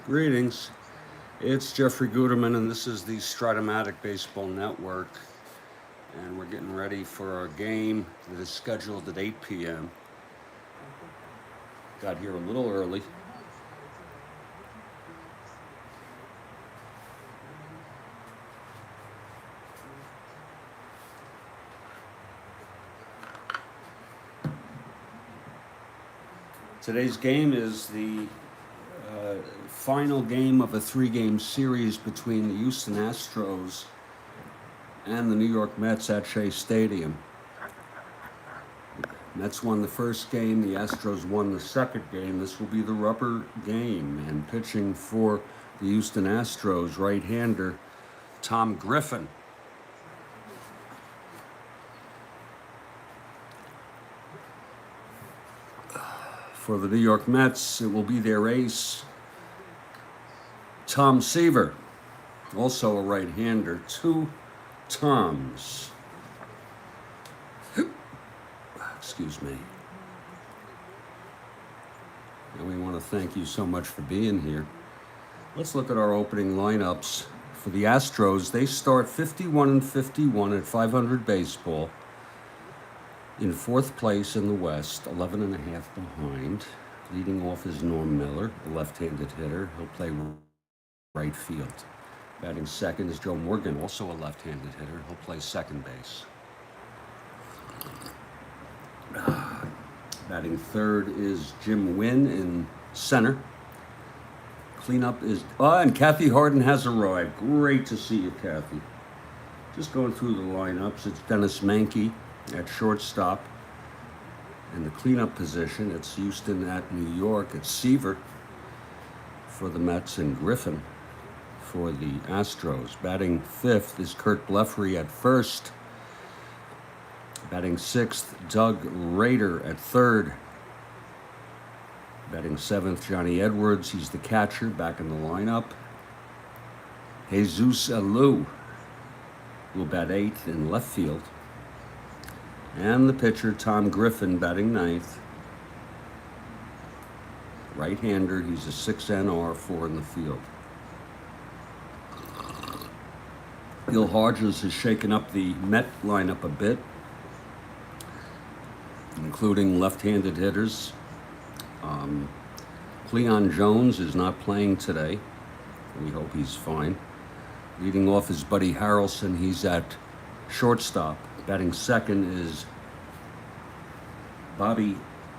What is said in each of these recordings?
Greetings. It's Jeffrey Guterman, and this is the Strat-O-Matic Baseball Network. And we're getting ready for our game that is scheduled at 8 p.m. Got here a little early. Today's game is the final game of a three-game series between the Houston Astros and the New York Mets at Shea Stadium. Mets won the first game, the Astros won the second game. This will be the rubber game, and pitching for the Houston Astros, right-hander Tom Griffin. For the New York Mets, it will be their ace, Tom Seaver, also a right-hander. Two Toms. Excuse me. And we want to thank you so much for being here. Let's look at our opening lineups. For the Astros, they start 51-51 at 500 baseball. In fourth place in the West, 11 and a half behind. Leading off is Norm Miller, a left-handed hitter. He'll play right field. Batting second is Joe Morgan, also a left-handed hitter. He'll play second base. Batting third is Jim Wynn in center. Cleanup is... and Kathy Harden has arrived. Great to see you, Kathy. Just going through the lineups. It's Dennis Mankey at shortstop. In the cleanup position, it's Houston at New York. It's Seaver for the Mets and Griffin for the Astros. Batting fifth is Kurt Blefary at first. Batting sixth, Doug Rader at third. Batting seventh, Johnny Edwards. He's the catcher, back in the lineup. Jesus Alou will bat eighth in left field. And the pitcher, Tom Griffin, batting ninth. Right-hander, he's a 6NR, 4 in the field. Gil Hodges has shaken up the Met lineup a bit, including left-handed hitters. Cleon Jones is not playing today. We hope he's fine. Leading off is Buddy Harrelson. He's at shortstop. Batting second is Bobby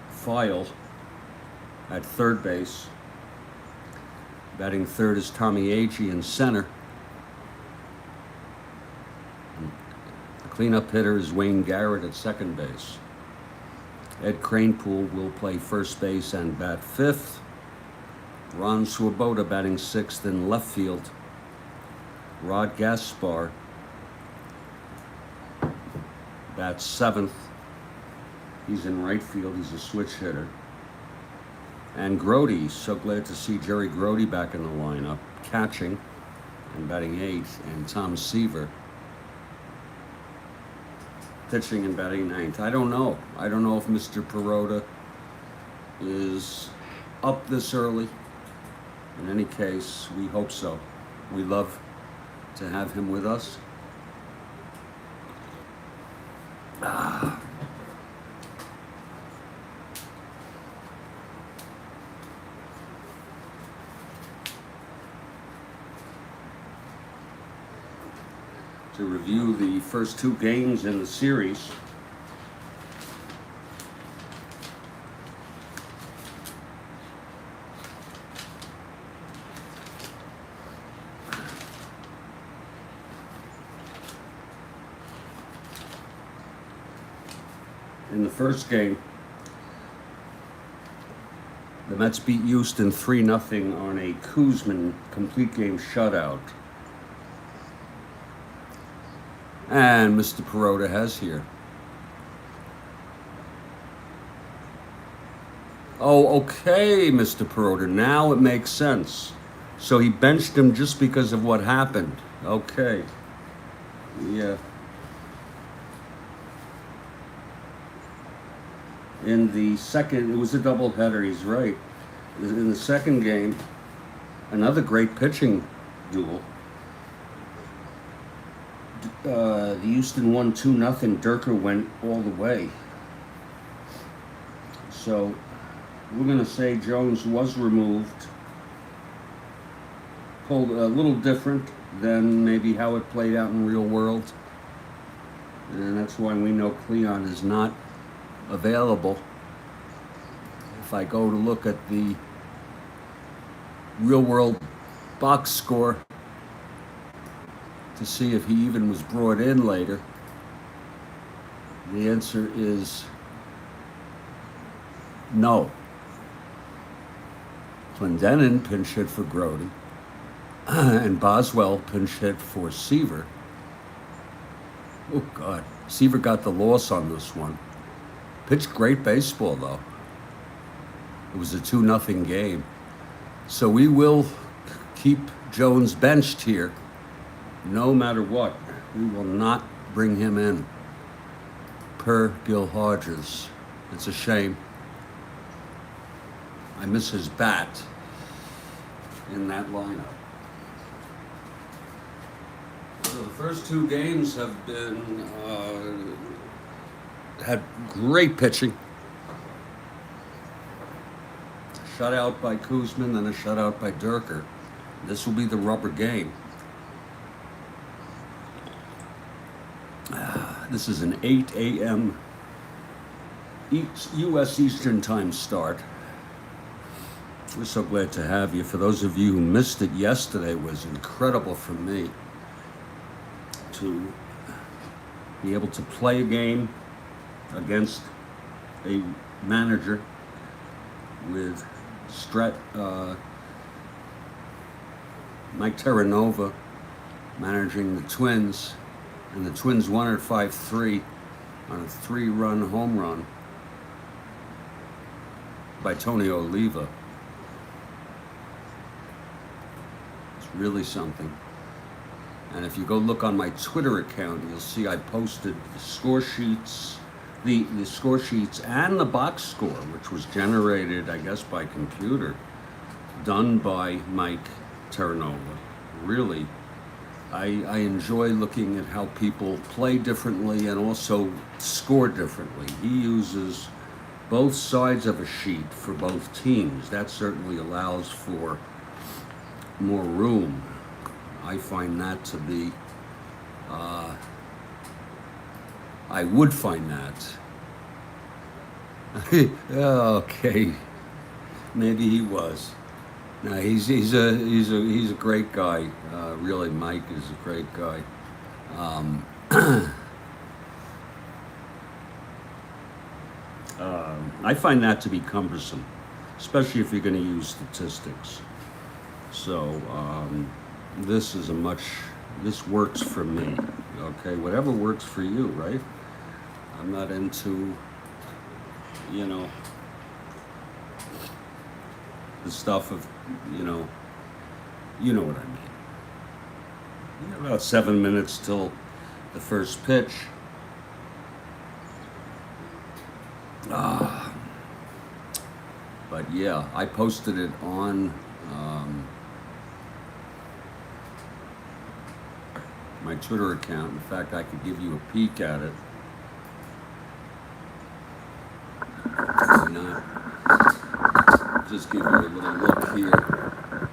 File at third base. Batting third is Tommy Agee in center. The cleanup hitter is Wayne Garrett at second base. Ed Kranepool will play first base and bat fifth. Ron Swoboda batting sixth in left field. Rod Gaspar bats seventh. He's in right field. He's a switch hitter. And Grody, so glad to see Jerry Grody back in the lineup, catching and batting eighth. And Tom Seaver pitching and batting ninth. I don't know. I don't know if Mr. Perota is up this early. In any case, we hope so. We love to have him with us. To review the first two games in the series. In the first game, the Mets beat Houston 3-0 on a Kuzman complete game shutout. And Mr. Perota has here. Oh, okay, Mr. Perota. Now it makes sense. So he benched him just because of what happened. Okay. Yeah. In the second, it was a doubleheader, he's right. In the second game, Another great pitching duel. The Houston won 2-0. Durker went all the way. So we're going to say Jones was removed. Pulled a little different than maybe how it played out in real world. And that's why we know Cleon is not available. If I go to look at the real world box score to see if he even was brought in later, the answer is no. Clendenin pinch hit for Grody, and Boswell pinch hit for Seaver. Oh God, Seaver got the loss on this one. Pitched great baseball though. It was a 2-0 game. So we will keep Jones benched here no matter what. We will not bring him in per Gil Hodges. It's a shame. I miss his bat in that lineup. So the first two games have been had great pitching. Shutout by Kuzman and a shutout by Durker. This will be the rubber game. This is an 8 a.m. U.S. Eastern Time start. We're so glad to have you. For those of you who missed it yesterday, it was incredible for me to be able to play a game against a manager with Mike Terranova managing the Twins, and the Twins won at 5-3 on a 3-run home run by Tony Oliva. It's really something. And if you go look on my Twitter account, you'll see I posted the score sheets, the score sheets and the box score, which was generated, I guess, by computer, done by Mike Terranova. Really, I enjoy looking at how people play differently and also score differently. He uses both sides of a sheet for both teams. That certainly allows for more room. I find that to be, I would find that. Okay, maybe he was. No, he's a great guy. Really, Mike is a great guy. I find that to be cumbersome, especially if you're going to use statistics. So this works for me. Okay, whatever works for you, right? I'm not into, the stuff of, you know what I mean. You got about 7 minutes till the first pitch. But yeah, I posted it on my Twitter account. In fact, I could give you a peek at it. Why not? Just give you a little look here.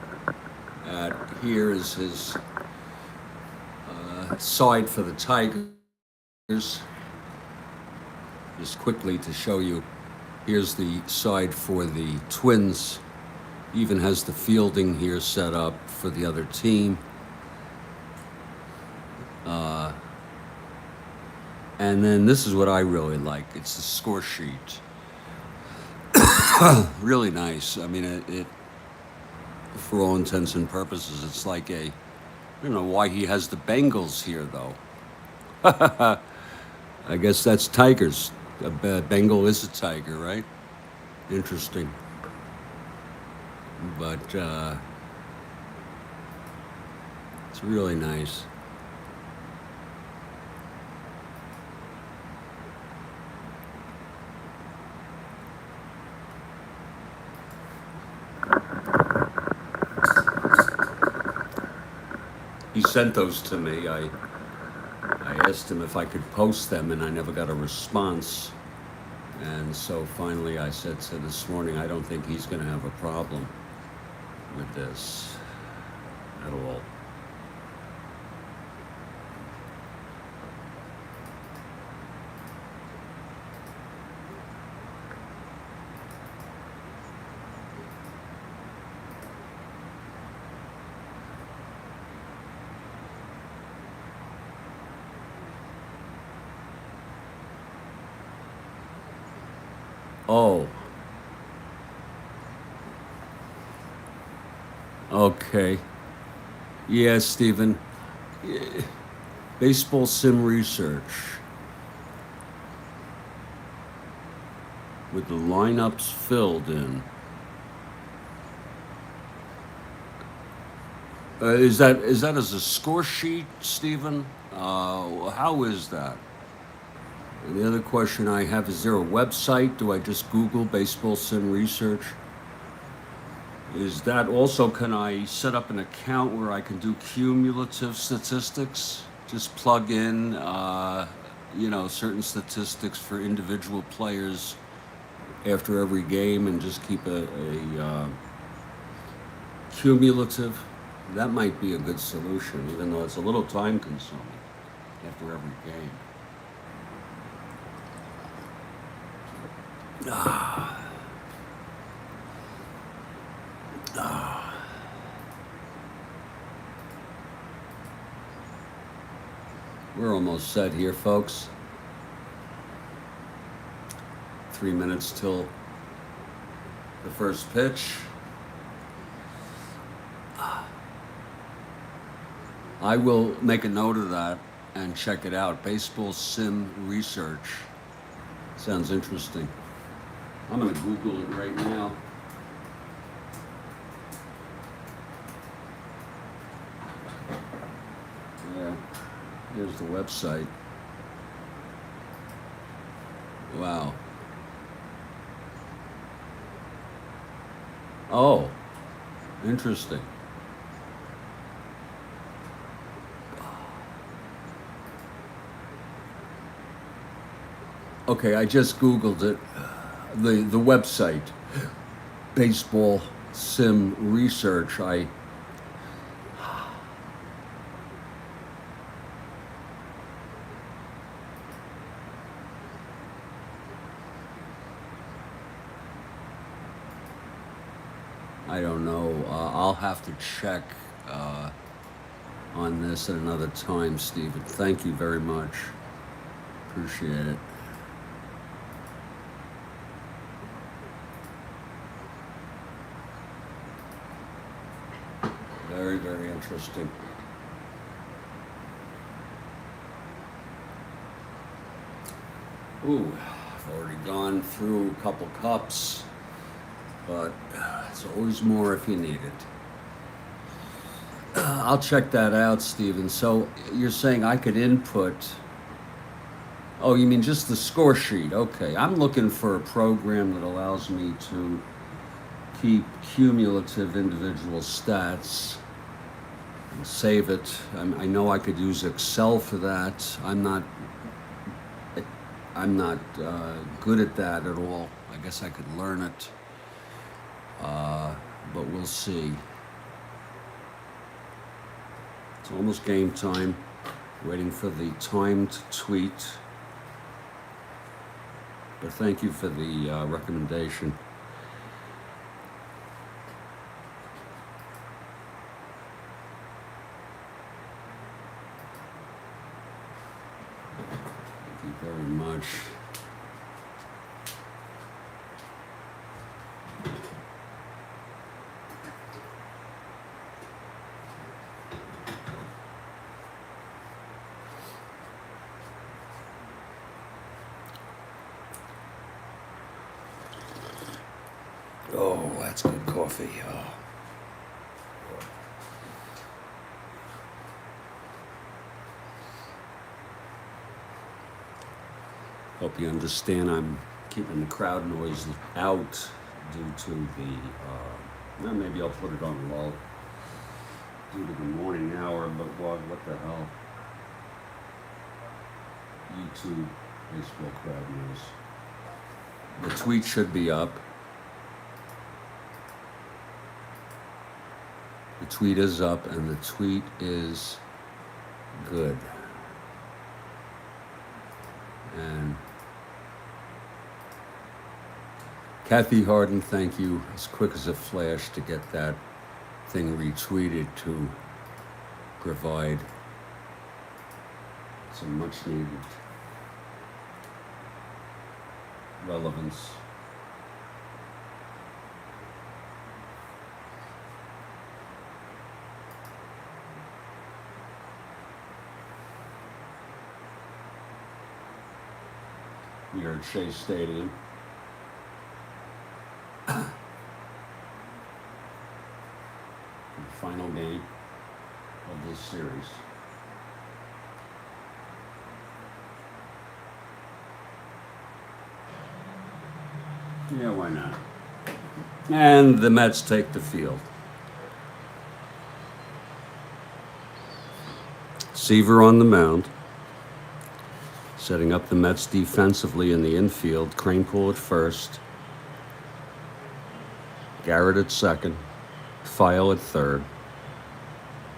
Here is his side for the Tigers. Just quickly to show you, here's the side for the Twins. Even has the fielding here set up for the other team. And then this is what I really like. It's the score sheet. Really nice. I mean, it for all intents and purposes, it's like I don't know why he has the Bengals here, though. I guess that's Tigers. A Bengal is a tiger, right? Interesting. But it's really nice. He sent those to me. I asked him if I could post them, and I never got a response. And so finally I said to this morning, I don't think he's going to have a problem with this at all. Oh, okay. Yeah, Stephen. Yeah, baseball sim research with the lineups filled in. Is that as a score sheet, Stephen? How is that? And the other question I have, is there a website? Do I just Google baseball sim research? Is that also, can I set up an account where I can do cumulative statistics? Just plug in, certain statistics for individual players after every game and just keep a cumulative? That might be a good solution, even though it's a little time consuming after every game. We're almost set here, folks. 3 minutes till the first pitch. I will make a note of that and check it out. Baseball sim research. Sounds interesting. I'm going to Google it right now. Yeah, here's the website. Wow. Oh, interesting. Okay, I just Googled it. The website, baseball sim research. I don't know. I'll have to check on this at another time, Stephen. Thank you very much. Appreciate it. Very, very interesting. Ooh, I've already gone through a couple cups, but it's always more if you need it. I'll check that out, Stephen. So you're saying I could input... Oh, you mean just the score sheet? Okay, I'm looking for a program that allows me to keep cumulative individual stats and save it. I know I could use Excel for that. I'm not good at that at all. I guess I could learn it, but we'll see. It's almost game time. Waiting for the timed tweet. But thank you for the recommendation. Thank you very much. Oh, that's good coffee. Oh. Hope you understand I'm keeping the crowd noise out due to the, maybe I'll put it on low. due to the morning hour, but what the hell? YouTube baseball crowd news. The tweet should be up. The tweet is up, and the tweet is good. And Kathy Harden, thank you, as quick as a flash to get that thing retweeted to provide some much needed relevance. We are at Shea Stadium. The final game of this series. Yeah, why not? And the Mets take the field. Seaver on the mound, setting up the Mets defensively in the infield. Cranepool at first, Garrett at second, File at third,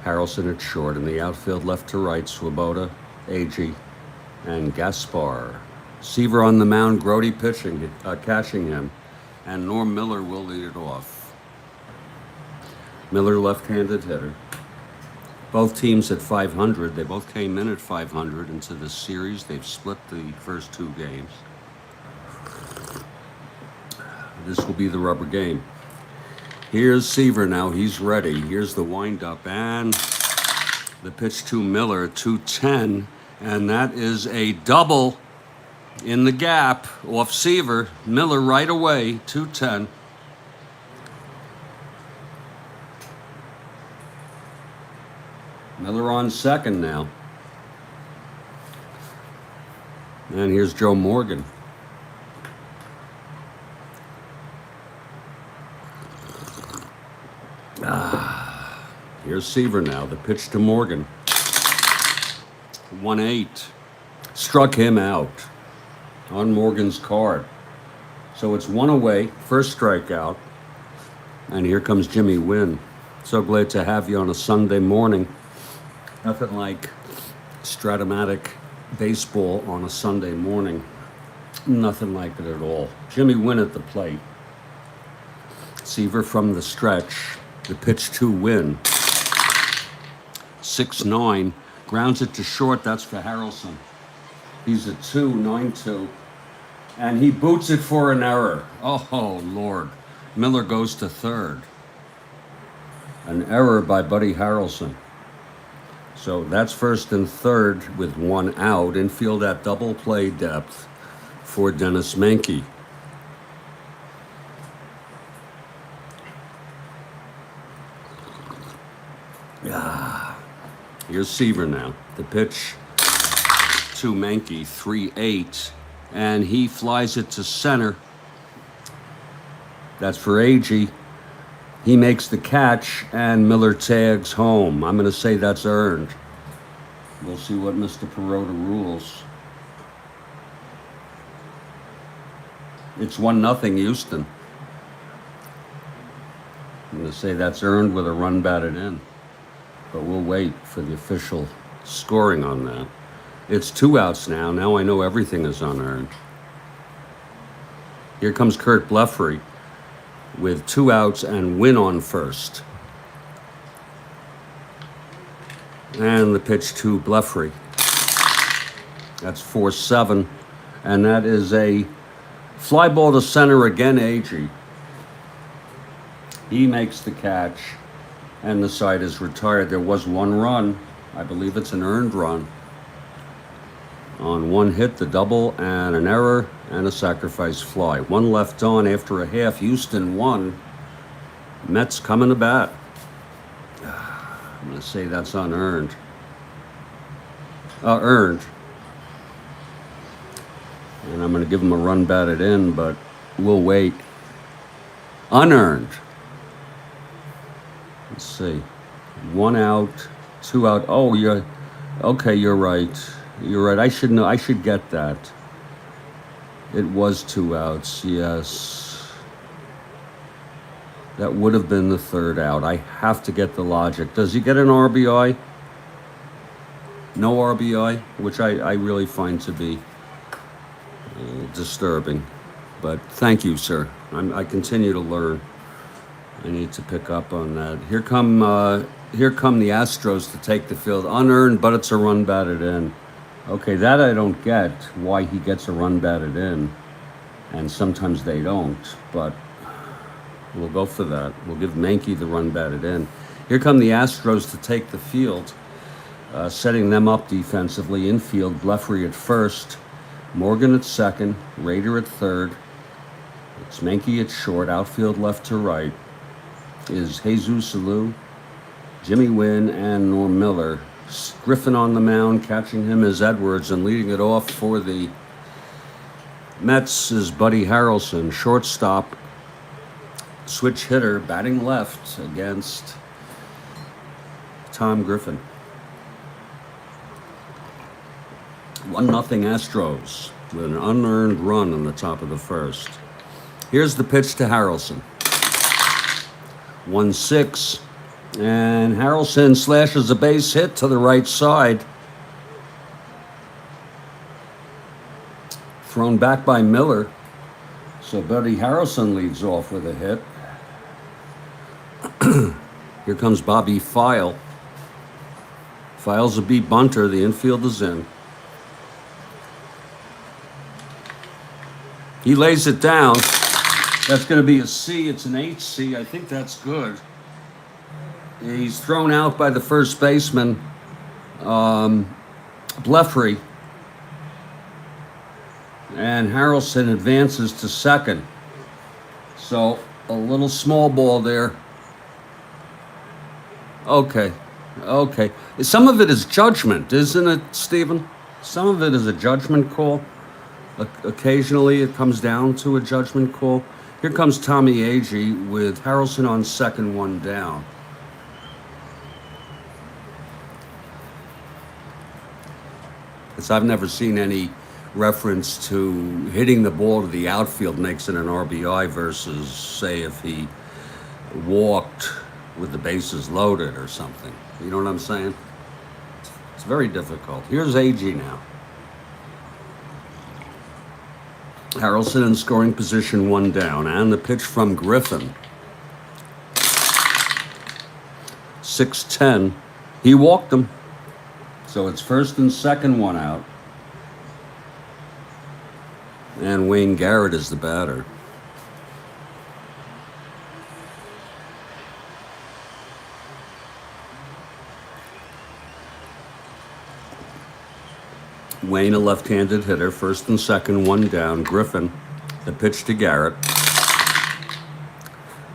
Harrelson at short. In the outfield, left to right, Swoboda, Agee, and Gaspar. Seaver on the mound, Grody pitching, catching him, and Norm Miller will lead it off. Miller, left-handed hitter. Both teams at 500. They both came in at 500 into this series. They've split the first two games. This will be the rubber game. Here's Seaver now. He's ready. Here's the windup, and the pitch to Miller, 210, and that is a double in the gap off Seaver. Miller right away, 210. Miller on second now. And here's Joe Morgan. Here's Seaver now. The pitch to Morgan. 1-8. Struck him out on Morgan's card. So it's one away, first strikeout. And here comes Jimmy Wynn. So glad to have you on a Sunday morning. Nothing like Strat-O-Matic baseball on a Sunday morning. Nothing like it at all. Jimmy Wynn at the plate. Seaver from the stretch. The pitch to Wynn. 6-9. Grounds it to short. That's for Harrelson. He's a 9-2. And he boots it for an error. Oh, Lord. Miller goes to third. An error by Buddy Harrelson. So that's first and third with one out. Infield at double play depth for Dennis Menke. Here's Seaver now. The pitch to Menke, 3-8. And he flies it to center. That's for Agee. He makes the catch, and Miller tags home. I'm going to say that's earned. We'll see what Mr. Perota rules. It's 1-0 Houston. I'm going to say that's earned with a run batted in. But we'll wait for the official scoring on that. It's 2 outs now. Now I know everything is unearned. Here comes Kurt Blefary with 2 outs and Wynn on first. And the pitch to Blefary. That's 4-7. And that is a fly ball to center again, Agee. He makes the catch, and the side is retired. There was 1 run. I believe it's an earned run. On 1 hit, the double, and an error, and a sacrifice fly. 1 left on after a half. Houston won. Mets coming to bat. I'm going to say that's unearned. Earned. And I'm going to give him a run batted in, but we'll wait. Unearned. Let's see. 1 out, 2 out. Oh, you're okay. You're right. You're right. I should know. I should get that. It was 2 outs. Yes. That would have been the 3rd out. I have to get the logic. Does he get an RBI? No RBI, which I really find to be disturbing. But thank you, sir. I continue to learn. I need to pick up on that. Here come the Astros to take the field. Unearned, but it's a run batted in. Okay, that I don't get, why he gets a run batted in. And sometimes they don't, but we'll go for that. We'll give Mankey the run batted in. Here come the Astros to take the field, setting them up defensively. Infield, Blefary at first, Morgan at second, Rader at third. It's Mankey at short, outfield left to right is Jesus Alou, Jimmy Wynn, and Norm Miller. Griffin on the mound, catching him is Edwards, and leading it off for the Mets is Buddy Harrelson, shortstop, switch hitter, batting left against Tom Griffin. 1-0 Astros with an unearned run on the top of the first. Here's the pitch to Harrelson. 1-6, and Harrelson slashes a base hit to the right side. Thrown back by Miller, so Buddy Harrelson leads off with a hit. Here comes Bobby File. File's a beat bunter, the infield is in. He lays it down. That's going to be a C. It's an HC. I think that's good. He's thrown out by the first baseman, Blefary. And Harrelson advances to second. So a little small ball there. Okay. Some of it is judgment, isn't it, Stephen? Some of it is a judgment call. Occasionally it comes down to a judgment call. Here comes Tommy Agee with Harrelson on second, 1 down. Because I've never seen any reference to hitting the ball to the outfield makes it an RBI versus, say, if he walked with the bases loaded or something. You know what I'm saying? It's very difficult. Here's Agee now. Harrelson in scoring position, 1 down, and the pitch from Griffin. 6-10. He walked him. So it's first and second, 1 out. And Wayne Garrett is the batter. Wayne, a left-handed hitter, first and second, 1 down. Griffin, the pitch to Garrett.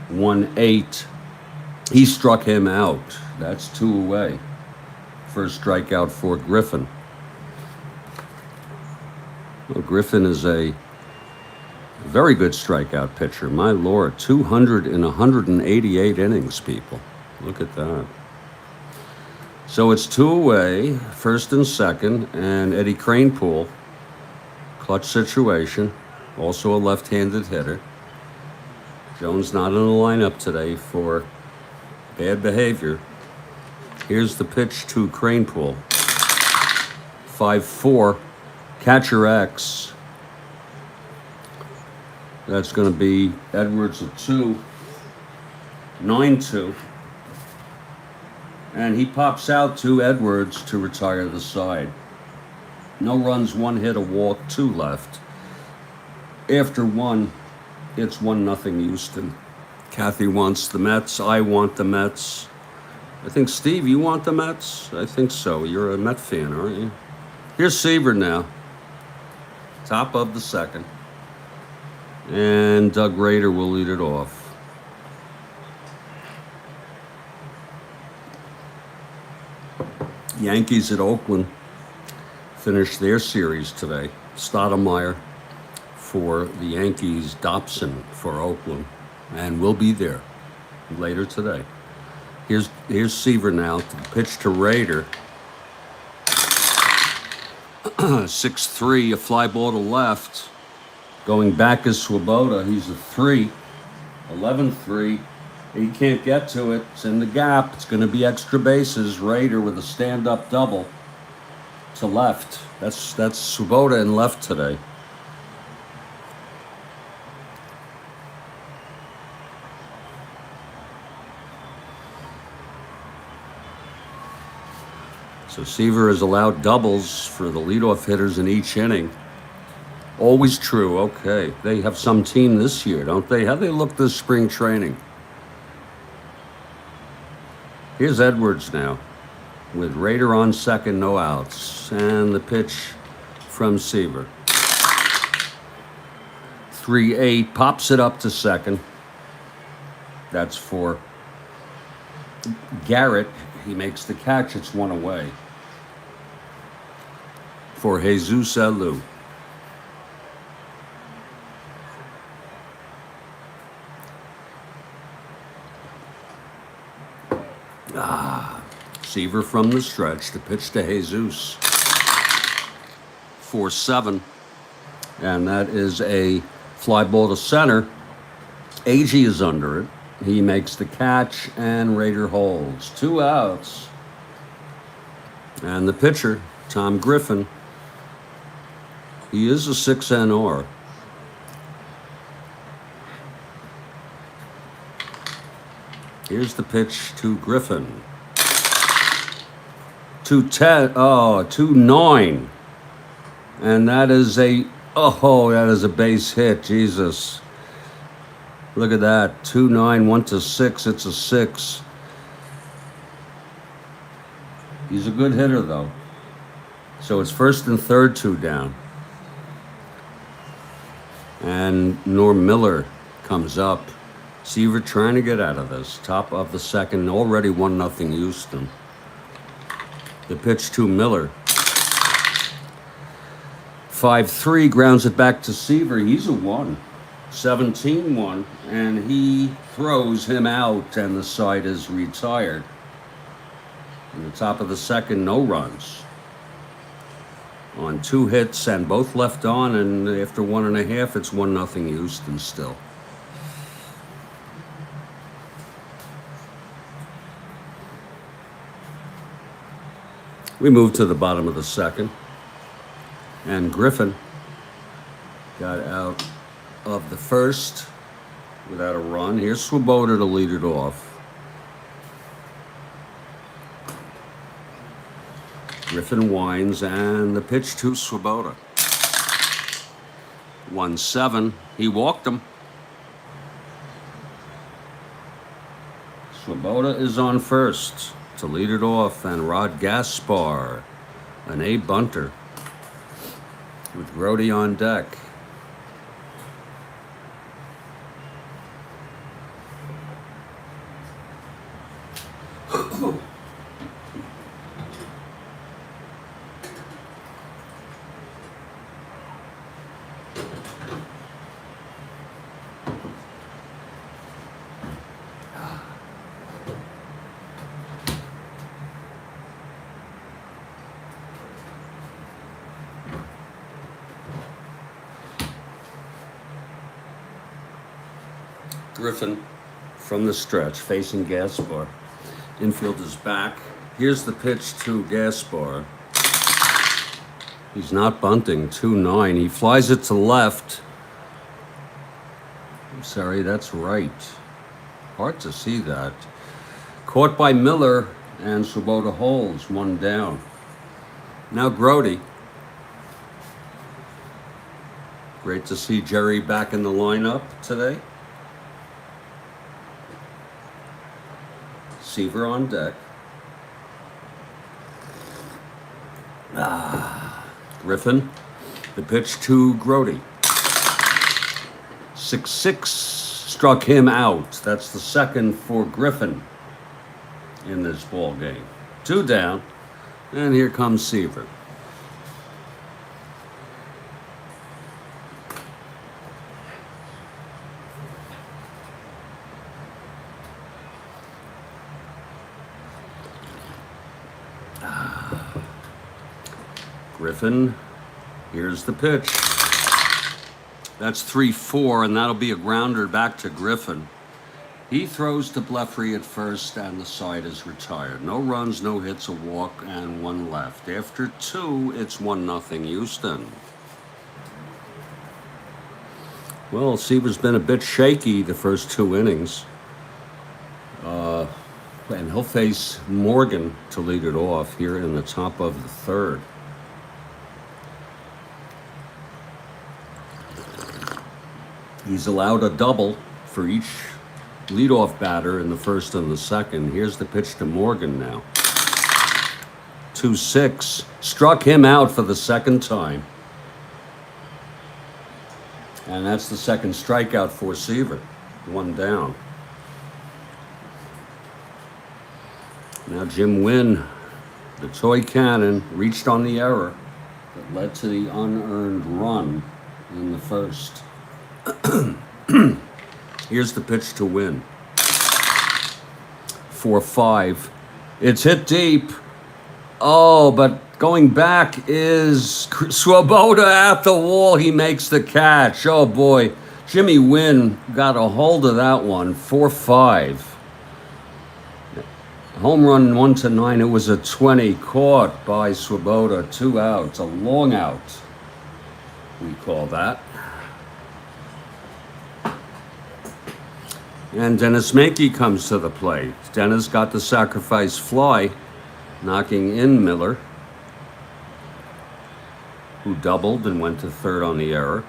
1-8. He struck him out. That's 2 away. First strikeout for Griffin. Well, Griffin is a very good strikeout pitcher. My Lord, 200 in 188 innings, people. Look at that. So it's 2 away, first and second, and Eddie Kranepool, clutch situation, also a left-handed hitter. Jones not in the lineup today for bad behavior. Here's the pitch to Kranepool. 5-4, catcher X. That's going to be Edwards at 2, 9-2. And he pops out to Edwards to retire the side. No runs, 1 hit, a walk, 2 left. After 1, it's 1-0 Houston. Kathy wants the Mets. I want the Mets. I think, Steve, you want the Mets? I think so. You're a Met fan, aren't you? Here's Seaver now. Top of the second. And Doug Rader will lead it off. Yankees at Oakland finished their series today. Stoudemire for the Yankees, Dobson for Oakland, and we'll be there later today. Here's Seaver now. Pitch to Raider. 6-3, a fly ball to left. Going back is Swoboda. He's a 3. 11-3. He can't get to it. It's in the gap. It's going to be extra bases. Raider with a stand-up double to left. That's Swoboda in left today. So Seaver has allowed doubles for the leadoff hitters in each inning. Always true. Okay. They have some team this year, don't they? How they look this spring training? Here's Edwards now with Raider on second, no outs. And the pitch from Seaver. 3-8, pops it up to second. That's for Garrett. He makes the catch. It's one away for Jesus Alou. Seaver from the stretch. The pitch to Jesus. 4-7. And that is a fly ball to center. Agee is under it. He makes the catch, and Raider holds. 2 outs. And the pitcher, Tom Griffin, he is a 6 NR. Here's the pitch to Griffin. 2-10, 2-9. And that is a base hit, Jesus. Look at that, 2-9, 1-6, it's a 6. He's a good hitter, though. So it's first and third, 2 down. And Norm Miller comes up. Seaver trying to get out of this. Top of the second, already 1-0 Houston. The pitch to Miller. 5-3, grounds it back to Seaver. He's a 1. 17-1, and he throws him out, and the side is retired. In the top of the second, no runs. On 2 hits, and both left on, and after 1.5, it's 1-0 Houston still. We move to the bottom of the second, and Griffin got out of the first without a run. Here's Swoboda to lead it off. Griffin winds, and the pitch to Swoboda. 1-7. He walked him. Swoboda is on first to lead it off, and Rod Gaspar, an A bunter, with Grody on deck. Griffin from the stretch, facing Gaspar. Infield is back. Here's the pitch to Gaspar. He's not bunting. 2-9. He flies it to left. I'm sorry, that's right. Hard to see that. Caught by Miller, and Swoboda holds. 1 down. Now Grody. Great to see Jerry back in the lineup today. Seaver on deck. Griffin. The pitch to Grody. 6-6 struck him out. That's the second for Griffin in this ball game. 2 down. And here comes Seaver. Griffin, here's the pitch. That's 3-4, and that'll be a grounder back to Griffin. He throws to Bleffery at first, and the side is retired. No runs, no hits, a walk, and one left. After 2, it's 1-0 Houston. Well, Seaver's been a bit shaky the first 2 innings. And he'll face Morgan to lead it off here in the top of the 3rd. He's allowed a double for each leadoff batter in the 1st and the 2nd. Here's the pitch to Morgan now. 2-6. Struck him out for the 2nd time. And that's the 2nd strikeout for Seaver. 1 down. Now Jim Wynn, the toy cannon, reached on the error that led to the unearned run in the 1st. Here's the pitch to Wynn. 4-5. It's hit deep. Oh, but going back is Swoboda at the wall. He makes the catch. Oh boy, Jimmy Wynn got a hold of that one. 4-5. Home run 1-9. It was a 20 caught by Swoboda. 2 outs. A long out, we call that. And Dennis Mankey comes to the plate. Dennis got the sacrifice fly, knocking in Miller, who doubled and went to 3rd on the error.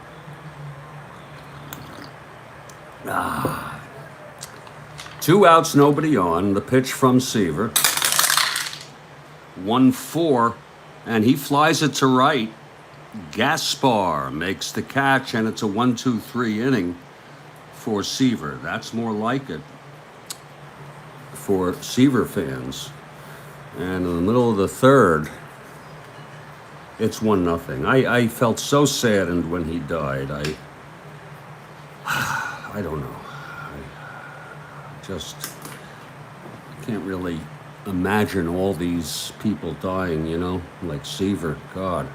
2 outs, nobody on. The pitch from Seaver. 1-4, and he flies it to right. Gaspar makes the catch, and it's a 1-2-3 inning for Seaver. That's more like it for Seaver fans. And in the middle of the 3rd, it's 1-0. I felt so saddened when he died. I don't know. I just can't really imagine all these people dying, you know, like Seaver. God.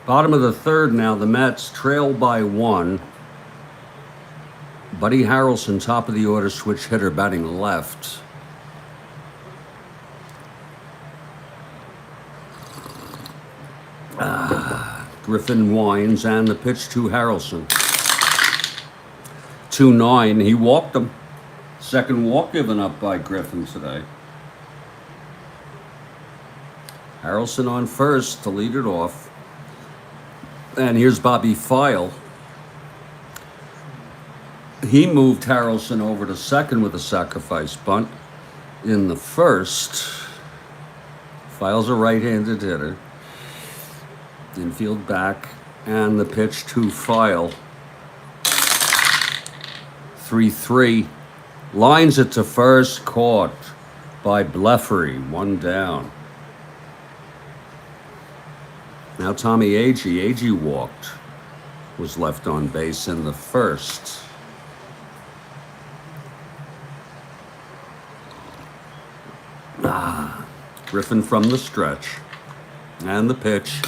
Bottom of the 3rd now, the Mets trail by 1. Buddy Harrelson, top of the order, switch hitter, batting left. Griffin winds, and the pitch to Harrelson. 2-9. He walked him. 2nd walk given up by Griffin today. Harrelson on 1st to lead it off. And here's Bobby File. He moved Harrelson over to 2nd with a sacrifice bunt in the 1st. File's a right-handed hitter. Infield back, and the pitch to File. 3-3. Lines it to 1st, caught by Bleffery. 1 down. Now Tommy Agee. Agee walked. Was left on base in the 1st. Griffin from the stretch. And the pitch.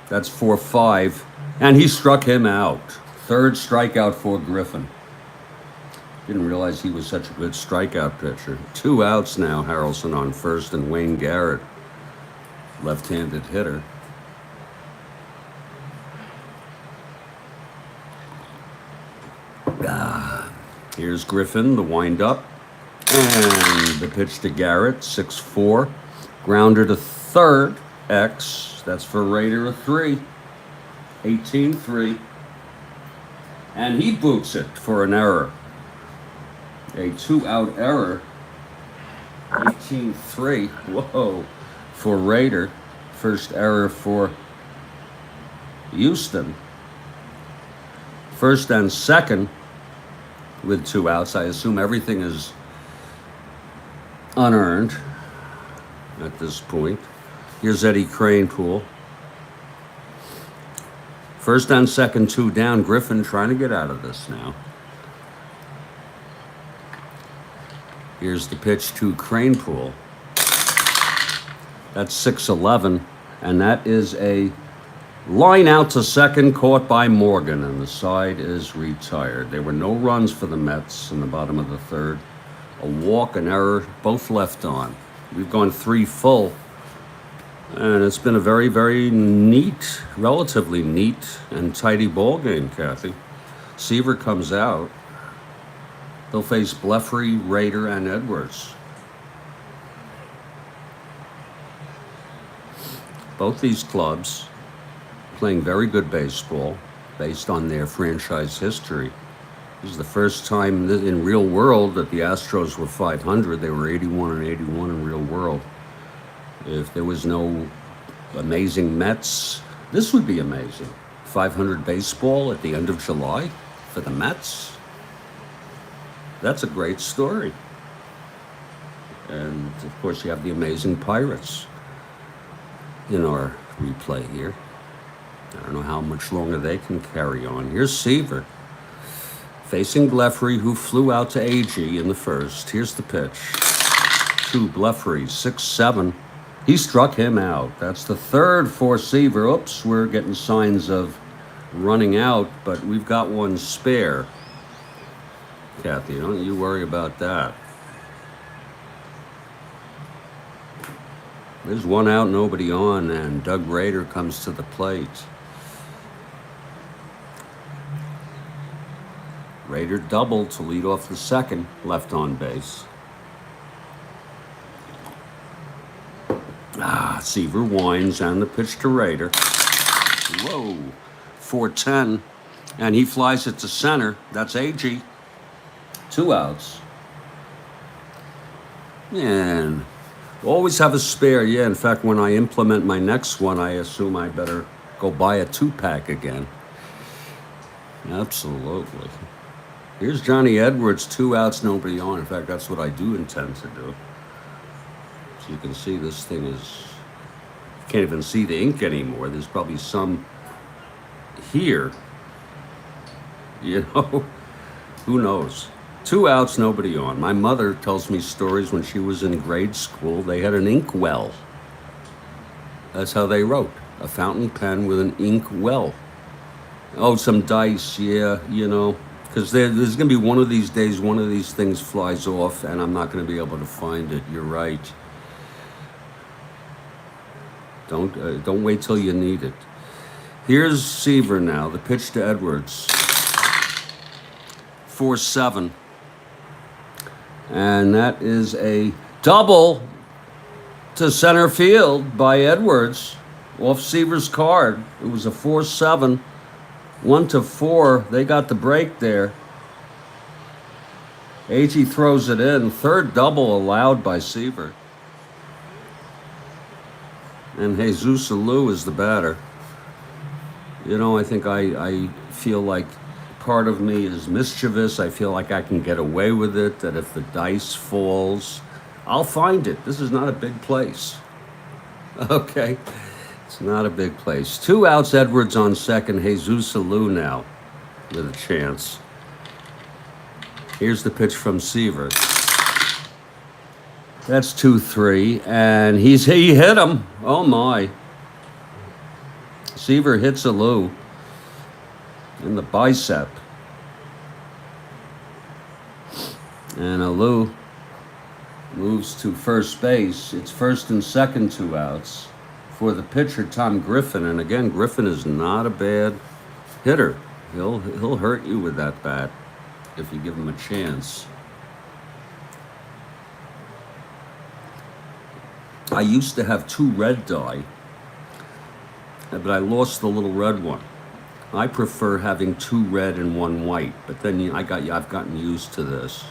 That's 4-5. And he struck him out. 3rd strikeout for Griffin. Didn't realize he was such a good strikeout pitcher. 2 outs now. Harrelson on 1st, and Wayne Garrett, left-handed hitter. Here's Griffin, the wind-up. And the pitch to Garrett, 6-4. Grounder to 3rd, X. That's for Raider, a 3. 18-3. And he boots it for an error. A 2-out error. 18-3. Whoa. For Raider. First error for Houston. 1st and 2nd with 2 outs. I assume everything is unearned at this point. Here's Eddie Kranepool. 1st and 2nd, 2 down. Griffin trying to get out of this now. Here's the pitch to Kranepool. That's 6-11, and that is a line out to second, caught by Morgan, and the side is retired. There were no runs for the Mets in the bottom of the third. A walk, an error, both left on. We've gone 3 full, and it's been a very, very neat, relatively neat and tidy ball game, Kathy. Seaver comes out. They'll face Blefary, Rader, and Edwards. Both these clubs playing very good baseball based on their franchise history. This is the first time in real world that the Astros were 500. They were 81-81 in real world. If there was no amazing Mets, this would be amazing. 500 baseball at the end of July for the Mets. That's a great story. And of course you have the amazing Pirates in our replay here. I don't know how much longer they can carry on. Here's Seaver facing Blefary, who flew out to AG in the first. Here's the pitch to Blefary, 6-7. He struck him out. That's the third for Seaver. Oops, we're getting signs of running out, but we've got one spare. Kathy, don't you worry about that. There's one out, nobody on, and Doug Rader comes to the plate. Rader doubled to lead off the second, left on base. Seaver winds, and the pitch to Rader. Whoa, 4-10, and he flies it to center. That's AG. 2 outs. And always have a spare. Yeah, in fact, when I implement my next one, I assume I better go buy a 2-pack again. Absolutely. Here's Johnny Edwards, 2 outs, nobody on. In fact, that's what I do intend to do. So you can see this thing is, you can't even see the ink anymore. There's probably some here. You know, who knows? 2 outs, nobody on. My mother tells me stories when she was in grade school. They had an ink well. That's how they wrote. A fountain pen with an ink well. Oh, some dice, yeah, you know. Because there's going to be one of these days, one of these things flies off, and I'm not going to be able to find it. You're right. Don't wait till you need it. Here's Seaver now, the pitch to Edwards. 4-7. And that is a double to center field by Edwards off Seaver's card. It was a 4-7. 1-4. They got the break there. AG throws it in. Third double allowed by Seaver. And Jesus Alou is the batter. You know, I think I feel like part of me is mischievous. I feel like I can get away with it, that if the dice falls, I'll find it. This is not a big place. Okay? It's not a big place. 2 outs, Edwards on second. Jesus Alou now with a chance. Here's the pitch from Seaver. That's 2-3, and he hit him. Oh my. Seaver hits Alou in the bicep. And Alou moves to first base. It's first and second, 2 outs for the pitcher, Tom Griffin. And again, Griffin is not a bad hitter. He'll hurt you with that bat if you give him a chance. I used to have 2 red die, but I lost the little red one. I prefer having 2 red and 1 white, but then I've gotten used to this.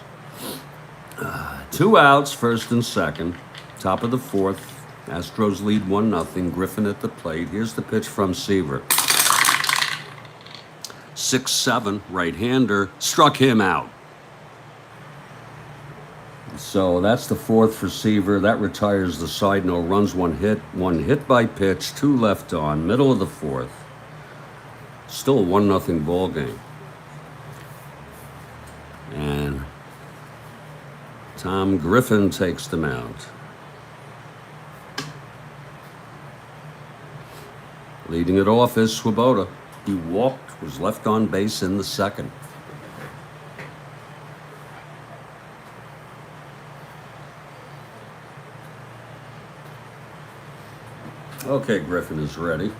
2 outs, first and second, top of the fourth. Astros lead 1-0. Griffin at the plate. Here's the pitch from Seaver. 6-7, right-hander, struck him out. So that's the fourth for Seaver. That retires the side. No runs, 1 hit by pitch, 2 left on, middle of the fourth. Still a 1-0 ball game. And Tom Griffin takes the mound. Leading it off is Swoboda. He walked, was left on base in the second. Okay, Griffin is ready.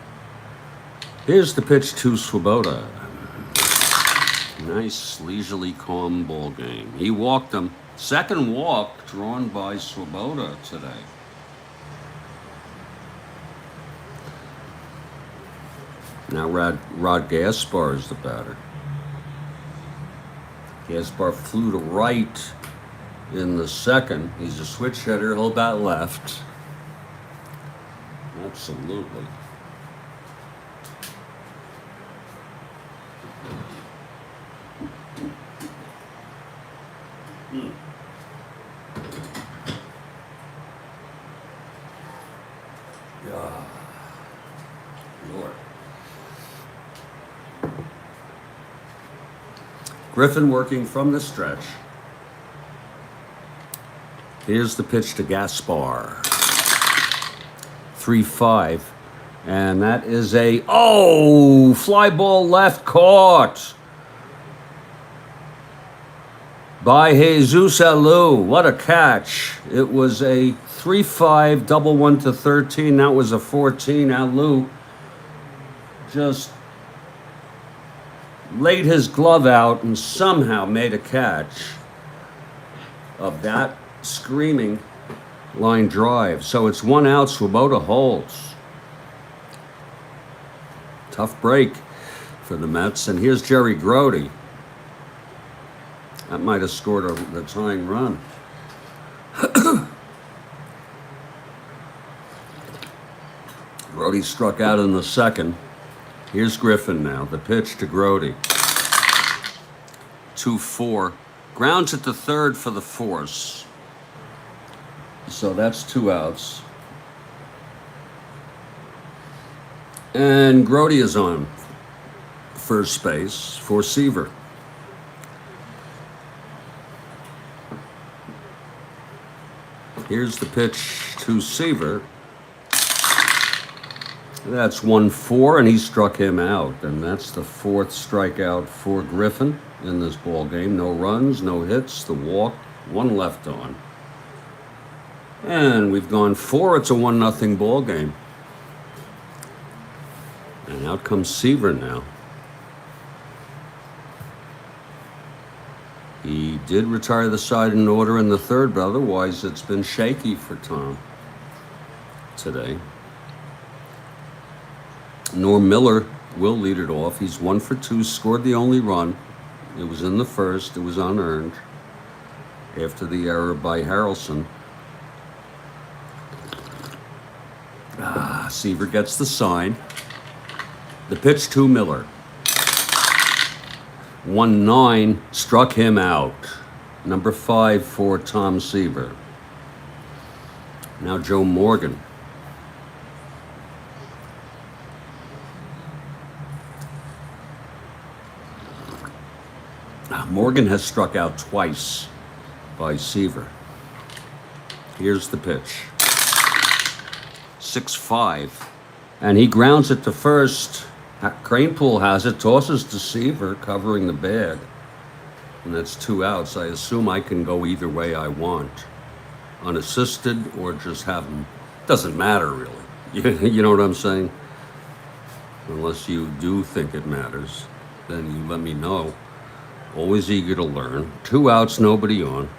Here's the pitch to Swoboda. Nice, leisurely, calm ball game. He walked him. Second walk drawn by Swoboda today. Now Rod Gaspar is the batter. Gaspar flew to right in the second. He's a switch hitter. He'll bat left. Absolutely. Yeah. Lord. Griffin working from the stretch. Here's the pitch to Gaspar. 3-5. And that is a, fly ball left caught by Jesus Alou. What a catch. It was a 3-5 double 1 to 13. That was a 14. Alou just laid his glove out and somehow made a catch of that screaming line drive. So it's 1 out. Swoboda holds. Tough break for the Mets. And here's Jerry Grody. That might have scored the tying run. Grody struck out in the second. Here's Griffin now. The pitch to Grody. 2-4. Grounds at the third for the force. So that's 2 outs. And Grody is on first base for Seaver. Here's the pitch to Seaver. That's 1-4, and he struck him out. And that's the 4th strikeout for Griffin in this ball game. No runs, no hits, the walk, 1 left on. And we've gone 4. It's a 1-0 ball game. And out comes Seaver now. He did retire the side in order in the third, but otherwise it's been shaky for Tom today. Norm Miller will lead it off. He's 1 for 2, scored the only run. It was in the first. It was unearned after the error by Harrelson. Seaver gets the sign. The pitch to Miller. 1-9, struck him out. Number 5 for Tom Seaver. Now Joe Morgan. Morgan has struck out twice by Seaver. Here's the pitch. 6-5. And he grounds it to first. Cranepool has it, tosses to Seaver, covering the bag. And that's 2 outs. I assume I can go either way I want. Unassisted or just have him. Doesn't matter, really. You know what I'm saying? Unless you do think it matters, then you let me know. Always eager to learn. 2 outs, nobody on.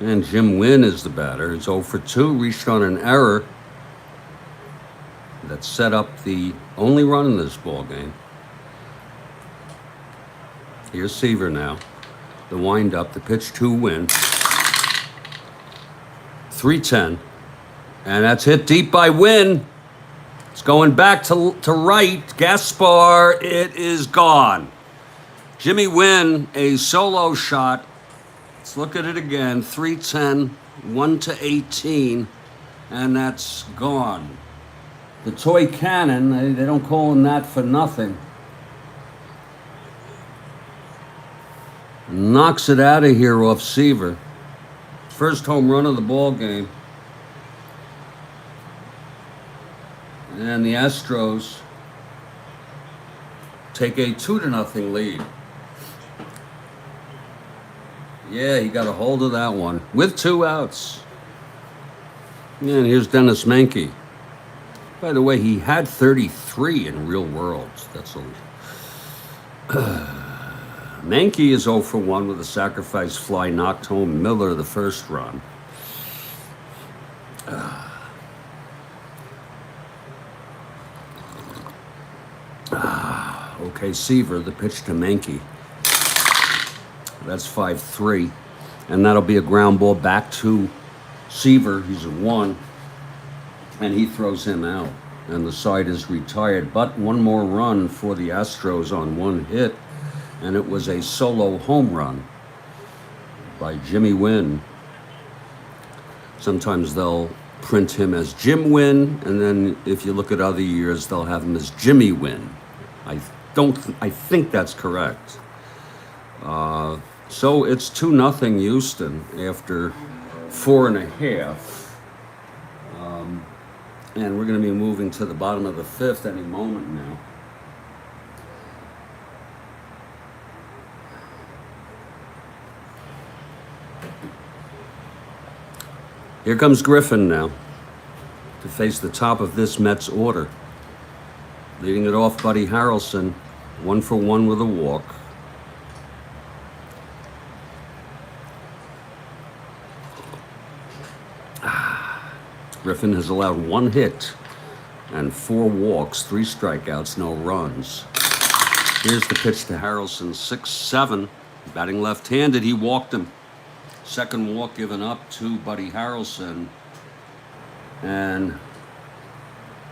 And Jim Wynn is the batter. He's 0 for 2, reached on an error that set up the only run in this ball game. Here's Seaver now. The wind-up, the pitch to Wynn. 3-10. And that's hit deep by Wynn. It's going back to right. Gaspar, it is gone. Jimmy Wynn, a solo shot. Let's look at it again. 3-10, 1-18, and that's gone. The toy cannon, they don't call him that for nothing. Knocks it out of here off Seaver. First home run of the ball game. And the Astros take a 2-0 lead. Yeah, he got a hold of that one with 2 outs. Yeah, and here's Dennis Menke. By the way, he had 33 in real world. That's a... Menke is 0 for 1 with a sacrifice fly, knocked home Miller the first run. Okay, Seaver, the pitch to Menke. That's 5-3. And that'll be a ground ball back to Seaver. He's a 1. And he throws him out. And the side is retired. But one more run for the Astros on 1 hit. And it was a solo home run by Jimmy Wynn. Sometimes they'll print him as Jim Wynn, and then if you look at other years, they'll have him as Jimmy Wynn. I think that's correct. So it's 2-0 Houston after 4.5. And we're going to be moving to the bottom of the 5th any moment now. Here comes Griffin now to face the top of this Mets order. Leading it off, Buddy Harrelson, 1 for 1 with a walk. Griffin has allowed 1 hit and 4 walks, 3 strikeouts, no runs. Here's the pitch to Harrelson, 6-7, batting left-handed. He walked him. Second walk given up to Buddy Harrelson. And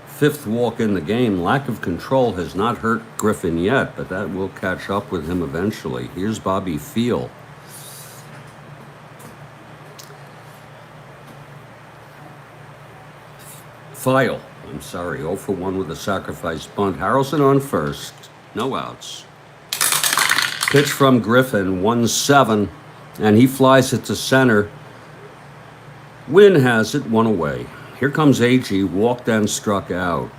5th walk in the game. Lack of control has not hurt Griffin yet, but that will catch up with him eventually. Here's Bobby Field. File, 0 for 1 with a sacrifice bunt. Harrelson on first, no outs. Pitch from Griffin, 1-7. And he flies it to center. Wynn has it, 1 away. Here comes Agee, walked and struck out.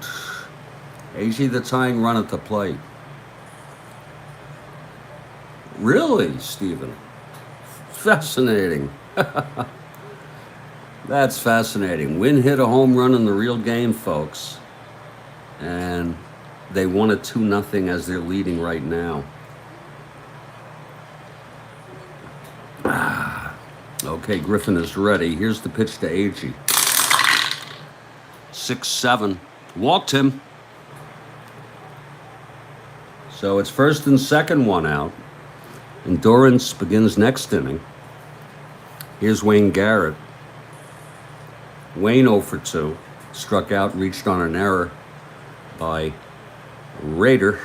Agee, the tying run at the plate. Really, Stephen? Fascinating. That's fascinating. Wynn hit a home run in the real game, folks. And they won it 2-0 as they're leading right now. Okay, Griffin is ready. Here's the pitch to Agee. 6-7. Walked him. So it's first and second, 1 out. Endurance begins next inning. Here's Wayne Garrett. Wayne 0 for 2. Struck out, reached on an error by Rader.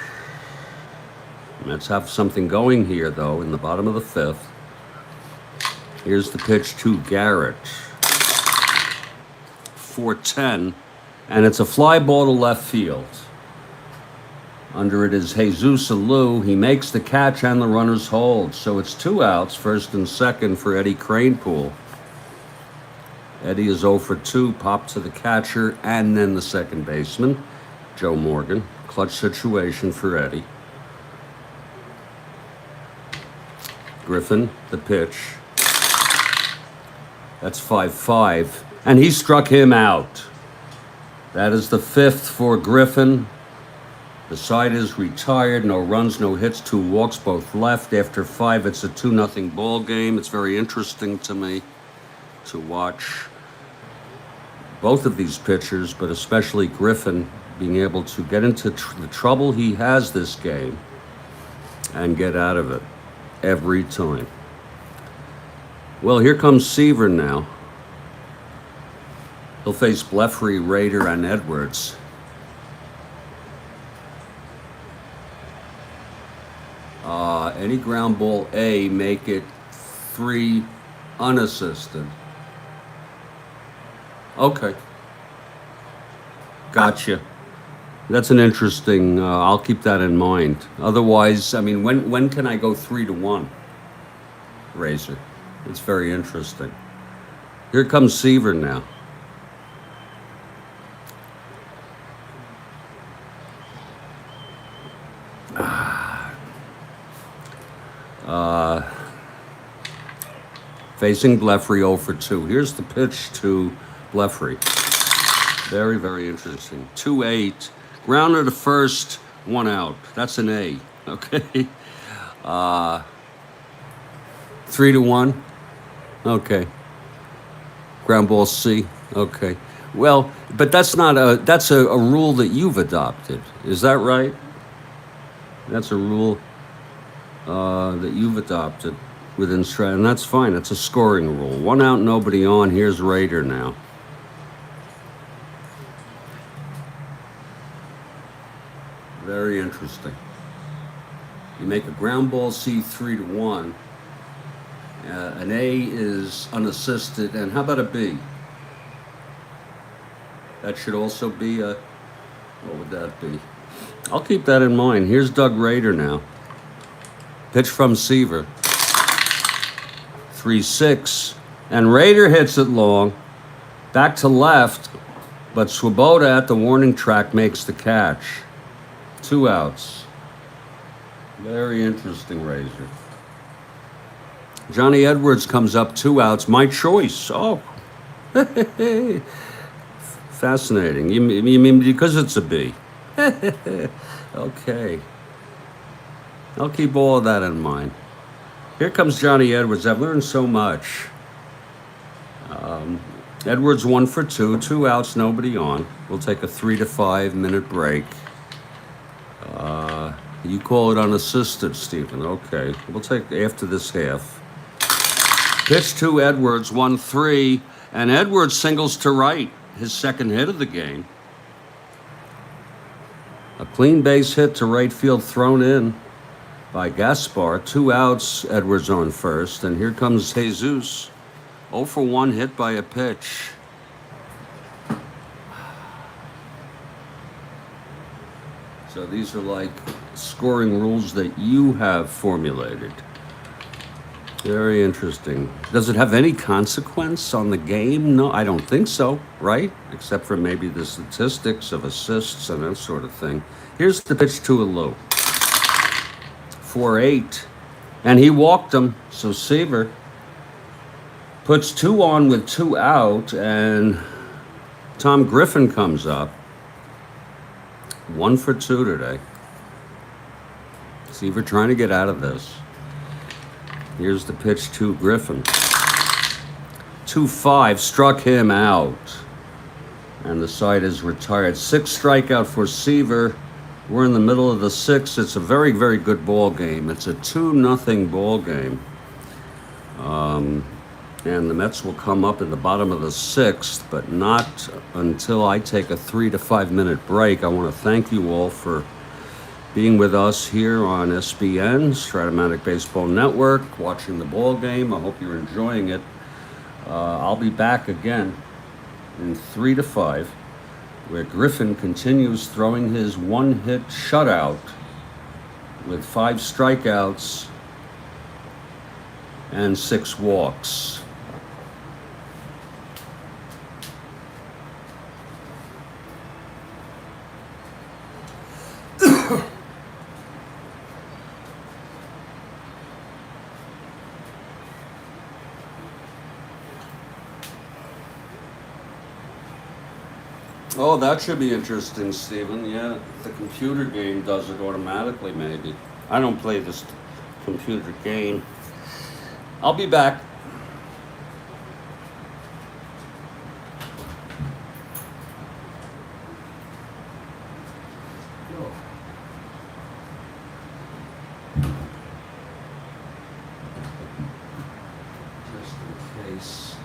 Let's have something going here, though, in the bottom of the 5th. Here's the pitch to Garrett. 4-10. And it's a fly ball to left field. Under it is Jesus Alou. He makes the catch and the runners hold. So it's 2 outs, first and second for Eddie Kranepool. Eddie is 0 for 2, popped to the catcher and then the second baseman, Joe Morgan. Clutch situation for Eddie. Griffin, the pitch. That's 5-5. And he struck him out. That is the 5th for Griffin. The side is retired. No runs, no hits, 2 walks, both left. After 5, it's a 2-0 ball game. It's very interesting to me to watch both of these pitchers, but especially Griffin, being able to get into the trouble he has this game and get out of it every time. Well, here comes Seaver now. He'll face Blefary, Rader, and Edwards. Any ground ball A, make it 3 unassisted. Okay. Gotcha. That's an interesting, I'll keep that in mind. Otherwise, I mean, when can I go 3-1? Razor. It's very interesting. Here comes Seaver now. Facing Blefary 0 for 2. Here's the pitch to Blefary. Very, very interesting. 2-8. Grounder to first, 1 out. That's an A. Okay. 3-1. Okay. Ground ball C. Okay. Well, but that's not that's a rule that you've adopted. Is that right? That's a rule that you've adopted within Strat, and that's fine. It's a scoring rule. 1 out, nobody on. Here's Raider now. Very interesting. You make a ground ball C 3-1. An A is unassisted, and how about a B? That should also be a, what would that be? I'll keep that in mind. Here's Doug Raider now. Pitch from Seaver. 3-6. And Raider hits it long. Back to left. But Swoboda at the warning track makes the catch. 2 outs. Very interesting, Razor. Johnny Edwards comes up, 2 outs. My choice. Oh. Fascinating. You mean because it's a B? Okay. I'll keep all of that in mind. Here comes Johnny Edwards. I've learned so much. Edwards 1 for 2. 2 outs, nobody on. We'll take a 3 to 5 minute break. You call it unassisted, Stephen. Okay. We'll take after this half. Pitch to Edwards, 1-3. And Edwards singles to right. His second hit of the game. A clean base hit to right field thrown in by Gaspar. 2 outs, Edwards on first. And here comes Jesus. 0 for 1 hit by a pitch. So these are like scoring rules that you have formulated. Very interesting. Does it have any consequence on the game? No, I don't think so, right? Except for maybe the statistics of assists and that sort of thing. Here's the pitch to Alou. 4-8. And he walked him, so Seaver puts 2 on with 2 out, and Tom Griffin comes up. 1 for 2 today. Seaver trying to get out of this. Here's the pitch to Griffin. 2-5, struck him out. And the side is retired. 6 strikeout for Seaver. We're in the middle of the 6th. It's a very, very good ball game. It's a 2-0 ball game. And the Mets will come up in the bottom of the 6th, but not until I take a 3 to 5 minute break. I want to thank you all for being with us here on SBN, Strat-O-Matic Baseball Network, watching the ball game. I hope you're enjoying it. I'll be back again in 3 to 5, where Griffin continues throwing his 1-hit shutout with 5 strikeouts and 6 walks. Oh, that should be interesting, Stephen. Yeah, the computer game does it automatically, maybe. I don't play this computer game. I'll be back. Just in case.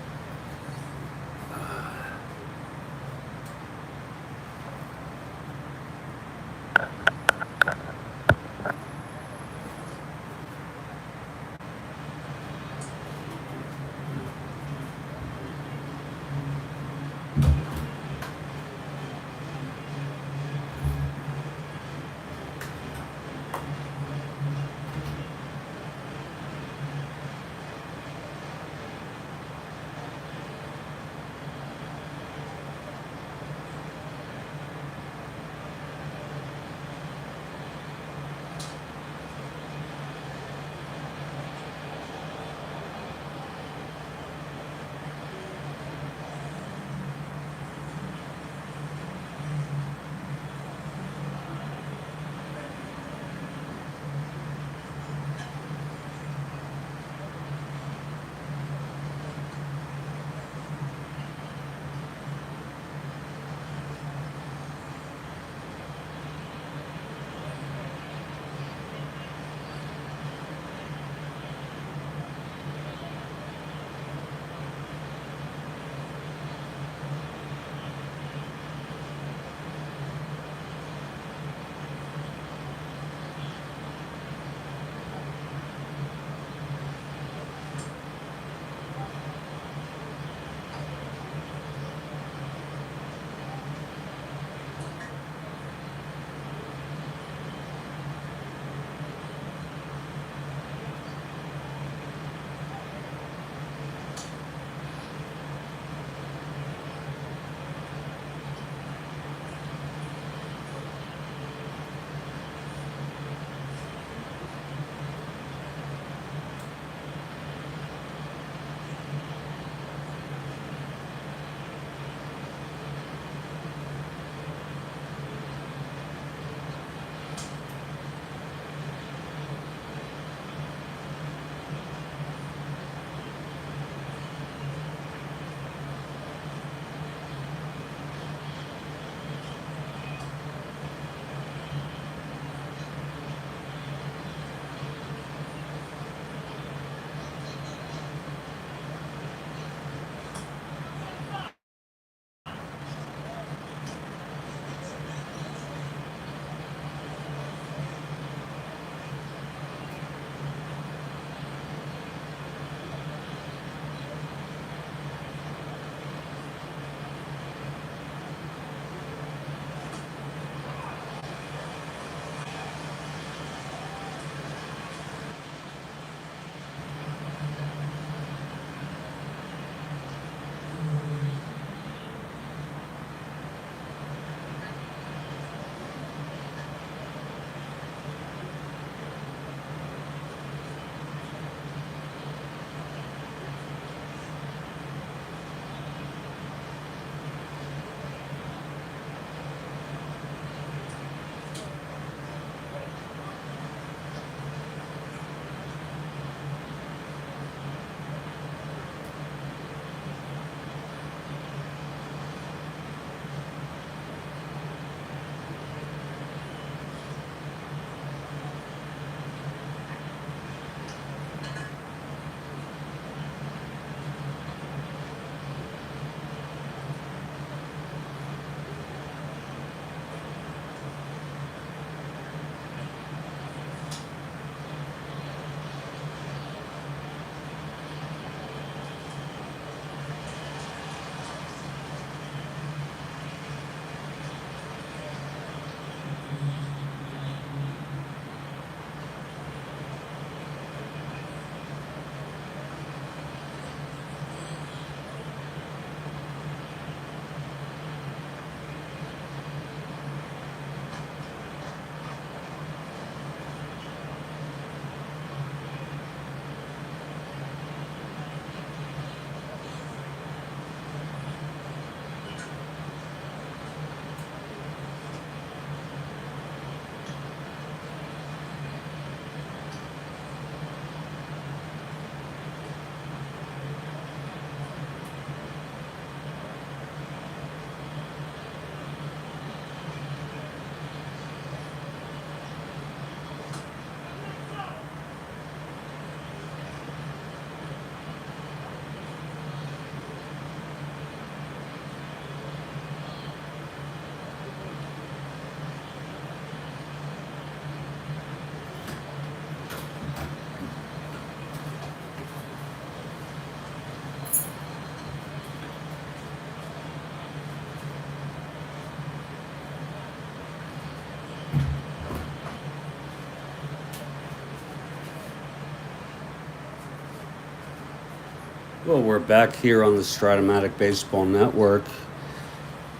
Well, we're back here on the Strat-O-Matic Baseball Network.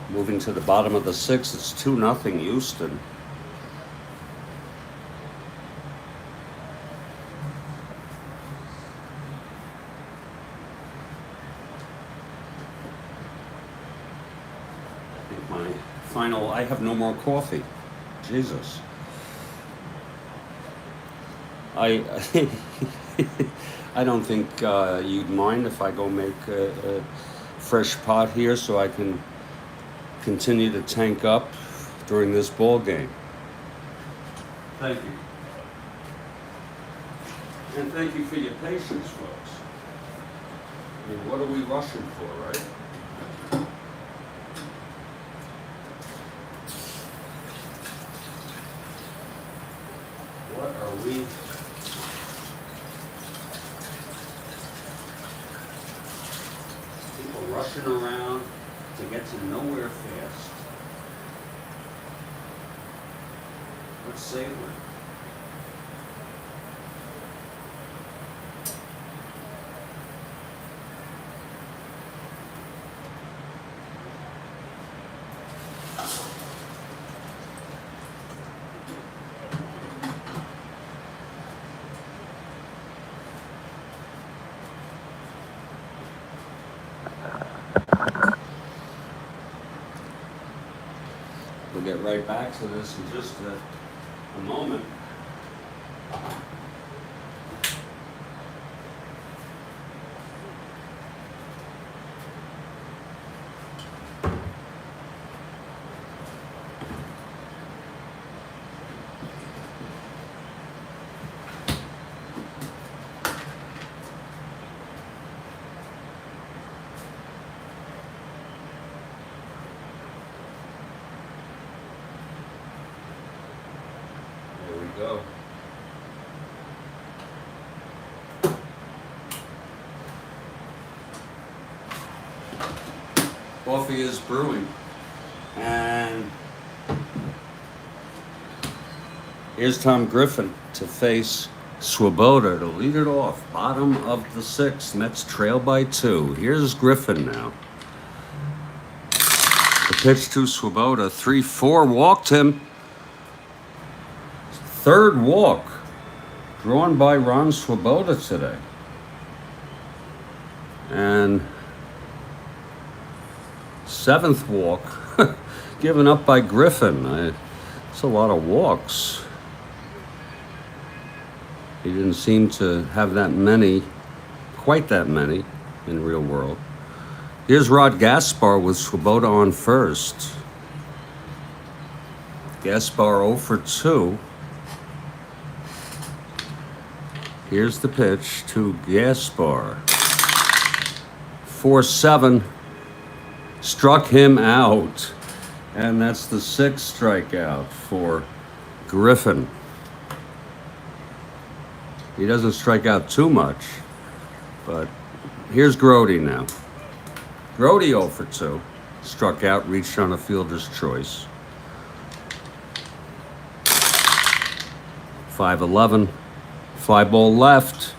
Moving to the bottom of the sixth, it's 2-0 Houston. I think my final, I have no more coffee. Jesus. I don't think you'd mind if I go make a fresh pot here so I can continue to tank up during this ball game. Thank you. And thank you for your patience, folks. I mean, what are we rushing for, right? What are we... rushing around to get to nowhere fast. Let's save it. We'll get right back to this in just a moment. Go. Coffee is brewing, and here's Tom Griffin to face Swoboda to lead it off. Bottom of the sixth, Mets trail by 2. Here's Griffin now. The pitch to Swoboda, 3-4, walked him. Third walk drawn by Ron Swoboda today. And 7th walk given up by Griffin. It's a lot of walks. He didn't seem to have that many, quite that many, in real world. Here's Rod Gaspar with Swoboda on first. Gaspar 0 for 2. Here's the pitch to Gaspar. 4-7. Struck him out. And that's the 6th strikeout for Griffin. He doesn't strike out too much. But here's Grody now. Grody 0 for 2. Struck out, reached on a fielder's choice. 5-11. Fly ball left.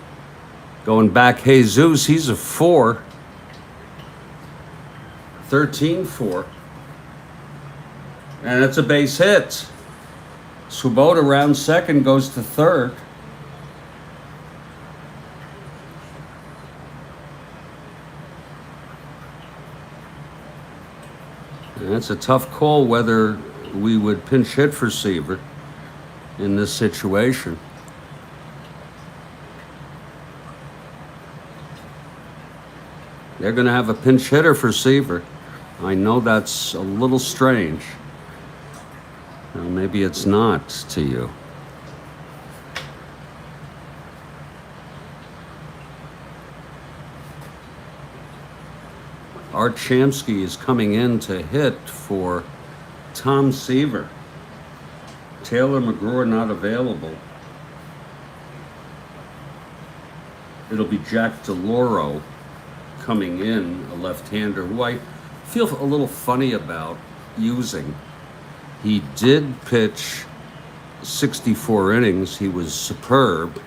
Going back, Jesus, he's a 4. 13-4. And it's a base hit. Swoboda round second, goes to third. And it's a tough call whether we would pinch hit for Seaver in this situation. They're going to have a pinch hitter for Seaver. I know that's a little strange. Well, maybe it's not to you. Art Shamsky is coming in to hit for Tom Seaver. Taylor McGraw not available. It'll be Jack DeLauro coming in, a left-hander who I feel a little funny about using. He did pitch 64 innings. He was superb.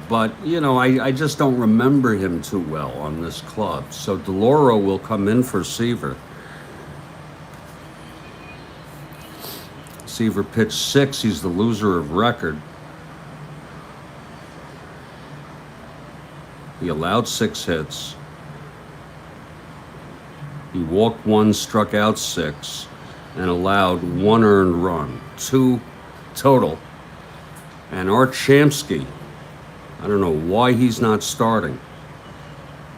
But, you know, I just don't remember him too well on this club. So DeLauro will come in for Seaver. Seaver pitched 6. He's the loser of record. He allowed 6 hits. He walked 1, struck out 6, and allowed 1 earned run. 2 total. And Art Shamsky, I don't know why he's not starting.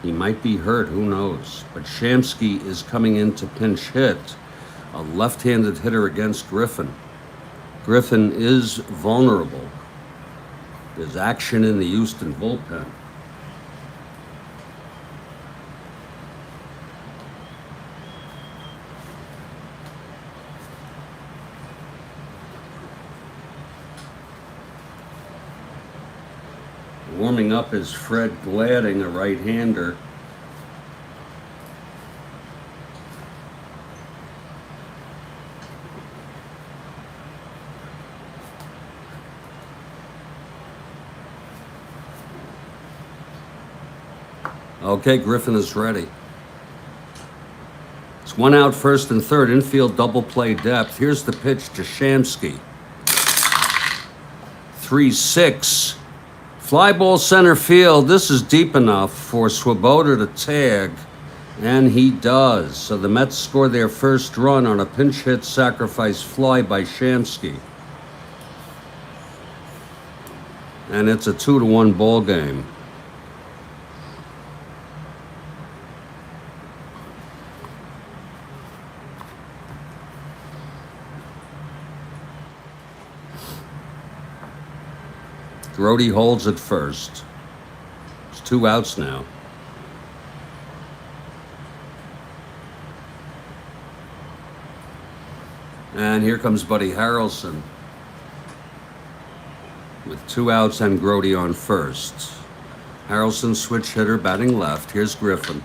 He might be hurt, who knows. But Shamsky is coming in to pinch hit, a left-handed hitter against Griffin. Griffin is vulnerable. There's action in the Houston bullpen. Warming up is Fred Gladding, a right-hander. Okay, Griffin is ready. It's 1 out, 1st and 3rd, infield double play depth. Here's the pitch to Shamsky. 3-6. Fly ball center field. This is deep enough for Swoboda to tag, and he does. So the Mets score their first run on a pinch hit sacrifice fly by Shamsky. And it's a 2-1 ball game. Grody holds at first. It's 2 outs now. And here comes Buddy Harrelson with 2 outs and Grody on first. Harrelson switch hitter batting left. Here's Griffin.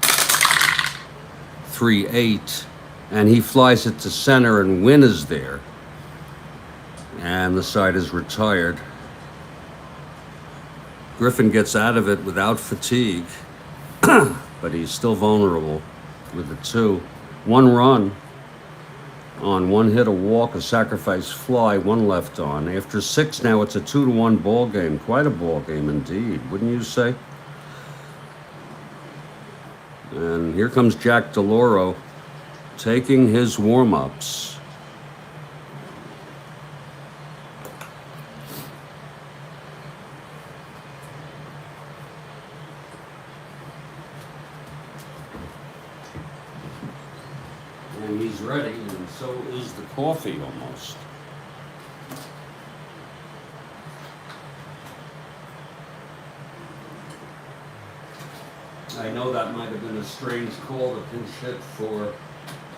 3-8. And he flies it to center, and Wynn is there. And the side is retired. Griffin gets out of it without fatigue, but he's still vulnerable with the 2. 1 run on 1 hit, a walk, a sacrifice fly, 1 left on. After 6 now, it's a 2-1 ball game. Quite a ball game indeed, wouldn't you say? And here comes Jack DeLauro taking his warm-ups. And he's ready, and so is the coffee almost. I know that might have been a strange call to pinch hit for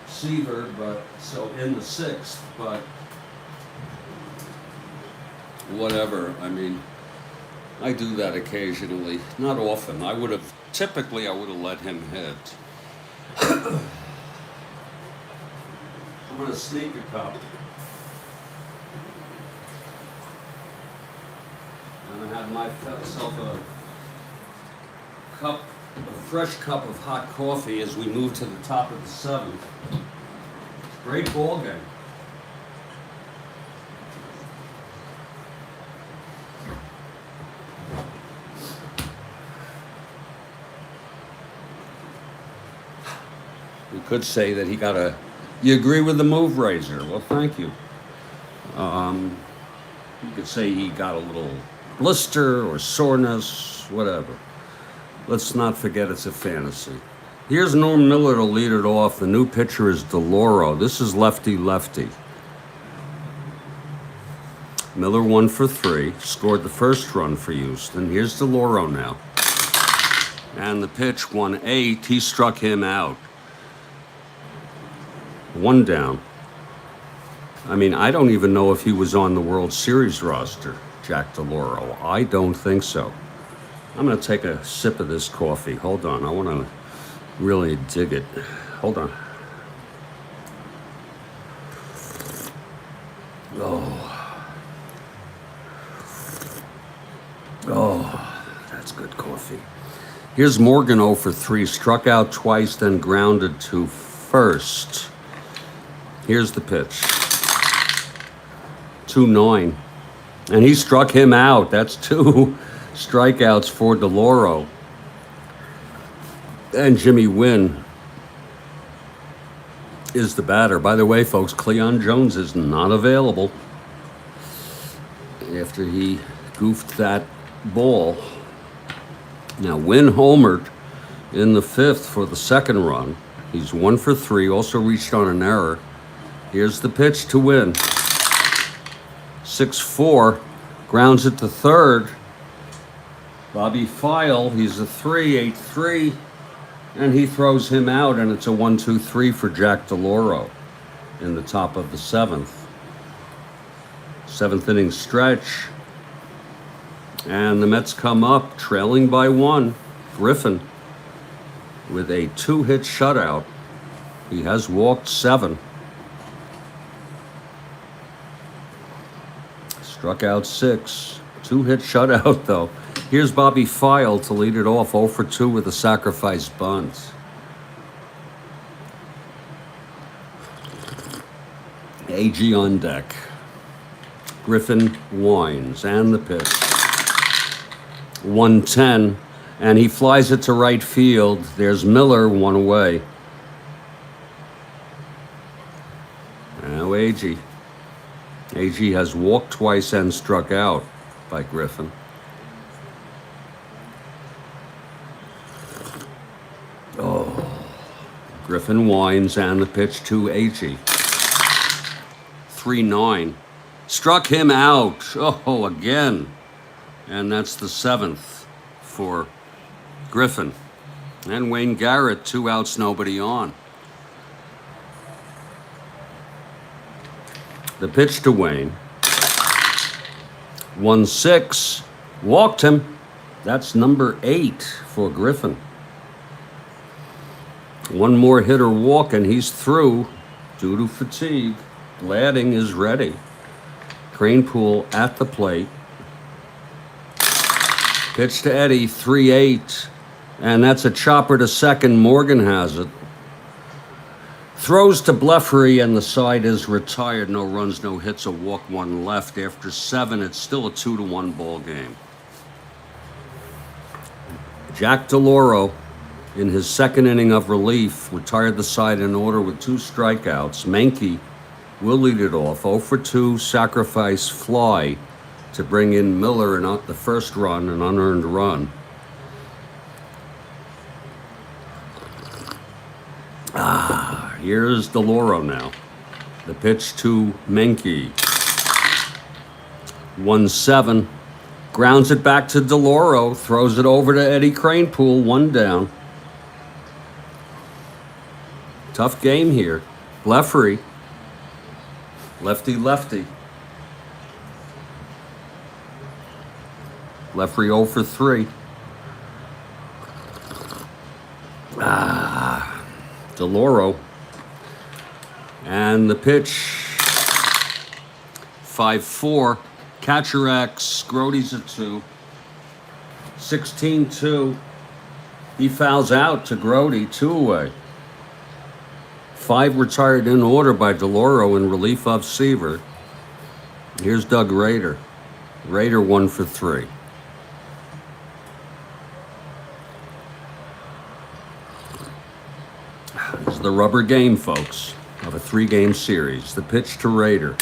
Seaver, but so in the 6th, but whatever. I mean, I do that occasionally, not often. Typically I would have let him hit. I'm gonna sneak a cup. I'm gonna have myself a fresh cup of hot coffee as we move to the top of the 7th. Great ball game. We could say that he got a. You agree with the move, Razor? Well, thank you. You could say he got a little blister or soreness, whatever. Let's not forget it's a fantasy. Here's Norm Miller to lead it off. The new pitcher is DeLauro. This is lefty-lefty. Miller 1 for 3. Scored the first run for Houston. Here's DeLauro now. And the pitch, 1-8. He struck him out. 1 down. I mean, I don't even know if he was on the World Series roster, Jack DeLauro. I don't think so. I'm going to take a sip of this coffee. Hold on. I want to really dig it. Hold on. Oh. Oh, that's good coffee. Here's Morgan 0 for 3. Struck out twice, then grounded to first. Here's the pitch. 2-9. And he struck him out. That's 2 strikeouts for DeLauro. And Jimmy Wynn is the batter. By the way, folks, Cleon Jones is not available after he goofed that ball. Now, Wynn homered in the 5th for the second run. He's 1 for 3, also reached on an error. Here's the pitch to Wynn. 6-4, grounds it to third. Bobby File, he's a 3, 8-3, and he throws him out, and it's a 1-2-3 for Jack DeLauro in the top of the 7th. 7th inning stretch. And the Mets come up, trailing by 1. Griffin with a 2-hit shutout. He has walked 7. Struck out 6. 2-hit shutout, though. Here's Bobby File to lead it off, 0 for 2 with a sacrifice bunt. AG on deck. Griffin winds, and the pitch. 1-10, and he flies it to right field. There's Miller, 1 away. Now AG. AG has walked twice and struck out by Griffin. Oh, Griffin winds, and the pitch to AG. 3-9. Struck him out. Oh, again. And that's the 7th for Griffin. And Wayne Garrett, 2 outs, nobody on. The pitch to Wayne. 1-6. Walked him. That's number 8 for Griffin. 1 more hit or walk, and he's through due to fatigue. Gladding is ready. Cranepool at the plate. Pitch to Eddie, 3-8. And that's a chopper to second. Morgan has it. Throws to Bleffery, and the side is retired. No runs, no hits, a walk, 1 left. After 7, it's still a 2-1 ball game. Jack DeLauro, in his 2nd inning of relief, retired the side in order with 2 strikeouts. Menke will lead it off. 0 for 2, sacrifice fly to bring in Miller, and out the first run, an unearned run. Here's DeLauro now. The pitch to Menke. 1-7. Grounds it back to DeLauro. Throws it over to Eddie Cranepool. 1 down. Tough game here. Bleffery. Lefty. Bleffery 0 for 3. DeLauro. And the pitch. 5-4. Catcher X. Grody's a 2. 16-2. He fouls out to Grody. 2 away. 5 retired in order by DeLauro in relief of Seaver. Here's Doug Rader. Rader 1 for 3. This is the rubber game, folks, of a 3-game series. The pitch to Rader.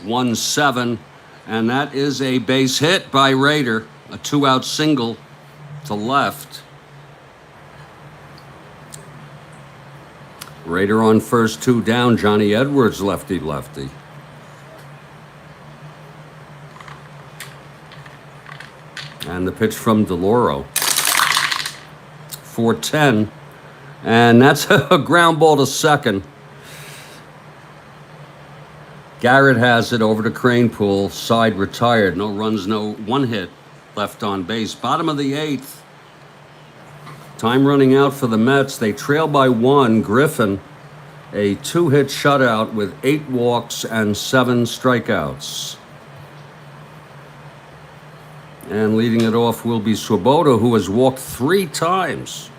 1-7, and that is a base hit by Rader. A 2-out single to left. Rader on first, 2 down. Johnny Edwards, lefty. And the pitch from DeLauro. 4-10. And that's a ground ball to second. Garrett has it over to Cranepool. Side retired. No runs, no 1 hit left on base. Bottom of the 8th. Time running out for the Mets. They trail by 1. Griffin, a 2-hit shutout with 8 walks and 7 strikeouts. And leading it off will be Swoboda, who has walked 3 times.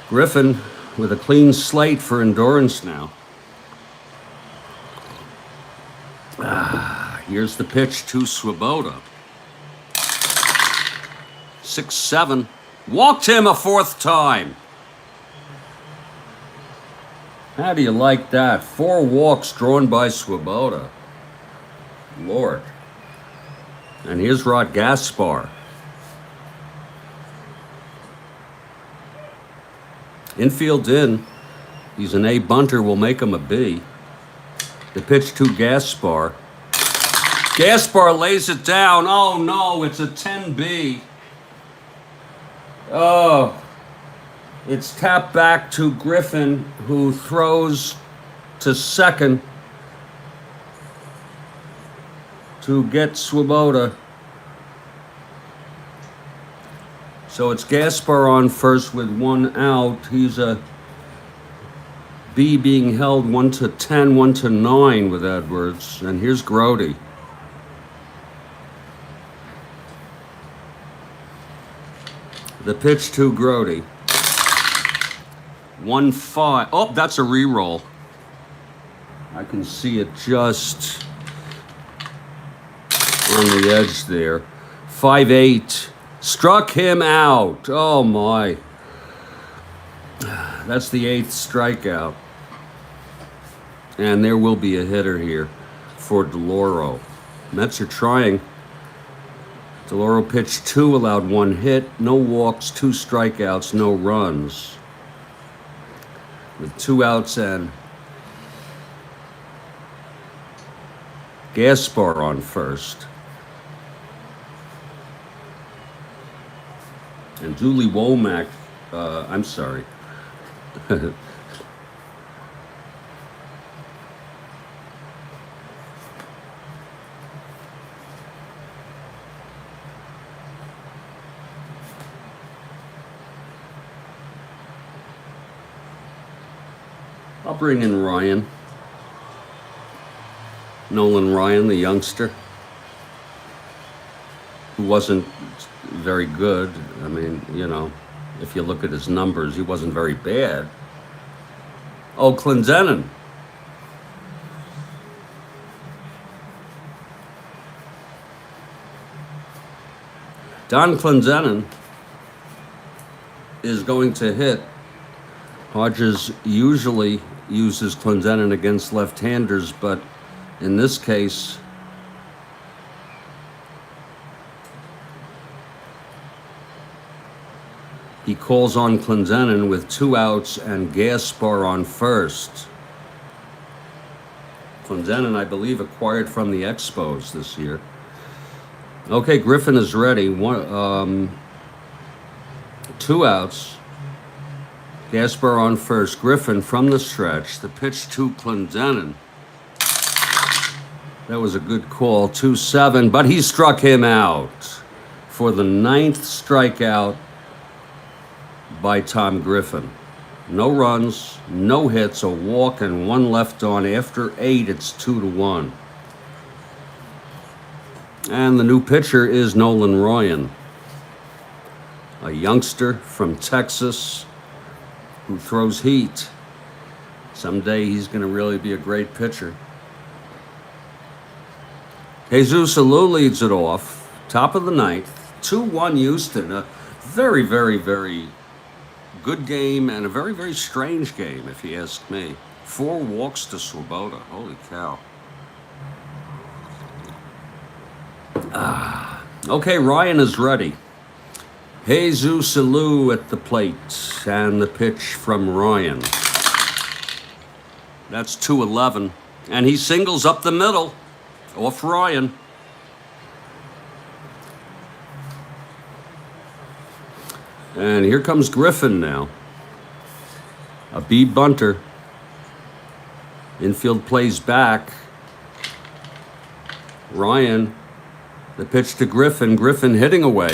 Griffin with a clean slate for endurance now. Here's the pitch to Swoboda. 6-7. Walked him a 4th time. How do you like that? 4 walks drawn by Swoboda. Lord. And here's Rod Gaspar. Infield in. He's an A bunter. We'll make him a B. The pitch to Gaspar. Gaspar lays it down. Oh, no. It's a 10B. Oh. It's tapped back to Griffin, who throws to second to get Swoboda. So it's Gaspar on first with 1 out. He's a B being held 1-10, 1-9 with Edwards. And here's Grody. The pitch to Grody. 1-5. Oh, that's a re-roll. I can see it just on the edge there. 5-8. Struck him out. Oh, my. That's the 8th strikeout. And there will be a hitter here for DeLauro. Mets are trying. DeLauro pitched 2, allowed 1 hit, no walks, 2 strikeouts, no runs. With 2 outs and Gaspar on first. And Julie Womack, I'm sorry. I'll bring in Ryan. Nolan Ryan, the youngster, who wasn't very good. I mean, you know, if you look at his numbers, he wasn't very bad. Oh, Clendenin. Don Clendenin is going to hit. Hodges usually uses Clendenin against left-handers, but in this case, he calls on Clendenin with 2 outs and Gaspar on first. Clendenin, I believe, acquired from the Expos this year. Okay, Griffin is ready. 2 outs. Gaspar on first. Griffin from the stretch. The pitch to Clendenin. That was a good call. 2-7, but he struck him out for the 9th strikeout by Tom Griffin. No runs, no hits, a walk, and 1 left on. After 8, it's 2-1. And the new pitcher is Nolan Ryan, a youngster from Texas who throws heat. Someday he's going to really be a great pitcher. Jesus Alou leads it off, top of the 9th, 2-1 Houston. A very, very, very good game and a very, very strange game, if you ask me. 4 walks to Swoboda. Holy cow. Okay, Ryan is ready. Jesus Alou at the plate, and the pitch from Ryan. That's 2-11, and he singles up the middle off Ryan. And here comes Griffin now. A B bunter. Infield plays back. Ryan, the pitch to Griffin. Griffin hitting away.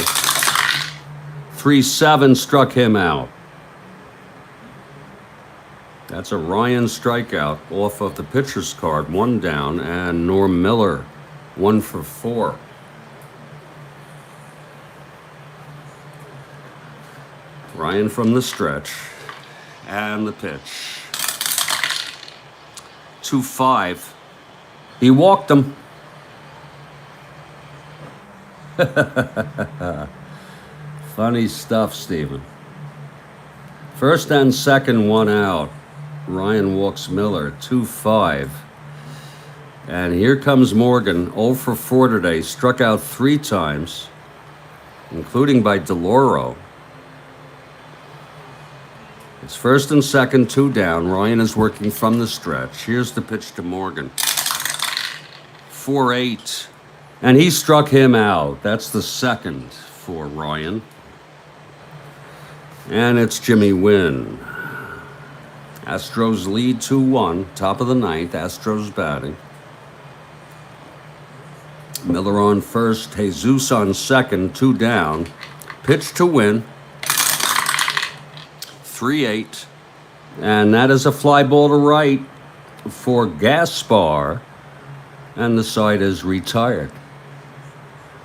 3-7 struck him out. That's a Ryan strikeout off of the pitcher's card, 1 down, and Norm Miller, 1 for 4. Ryan from the stretch, and the pitch. 2-5. He walked him. Funny stuff, Steven. First and second, 1 out. Ryan walks Miller, 2-5. And here comes Morgan, 0 for 4 today. Struck out 3 times, including by DeLauro. It's first and second, 2 down. Ryan is working from the stretch. Here's the pitch to Morgan. 4-8. And he struck him out. That's the second for Ryan. And it's Jimmy Wynn. Astros lead 2-1, top of the ninth. Astros batting. Miller on first, Jesus on second, 2 down. Pitch to Wynn. 3-8. And that is a fly ball to right for Gaspar. And the side is retired.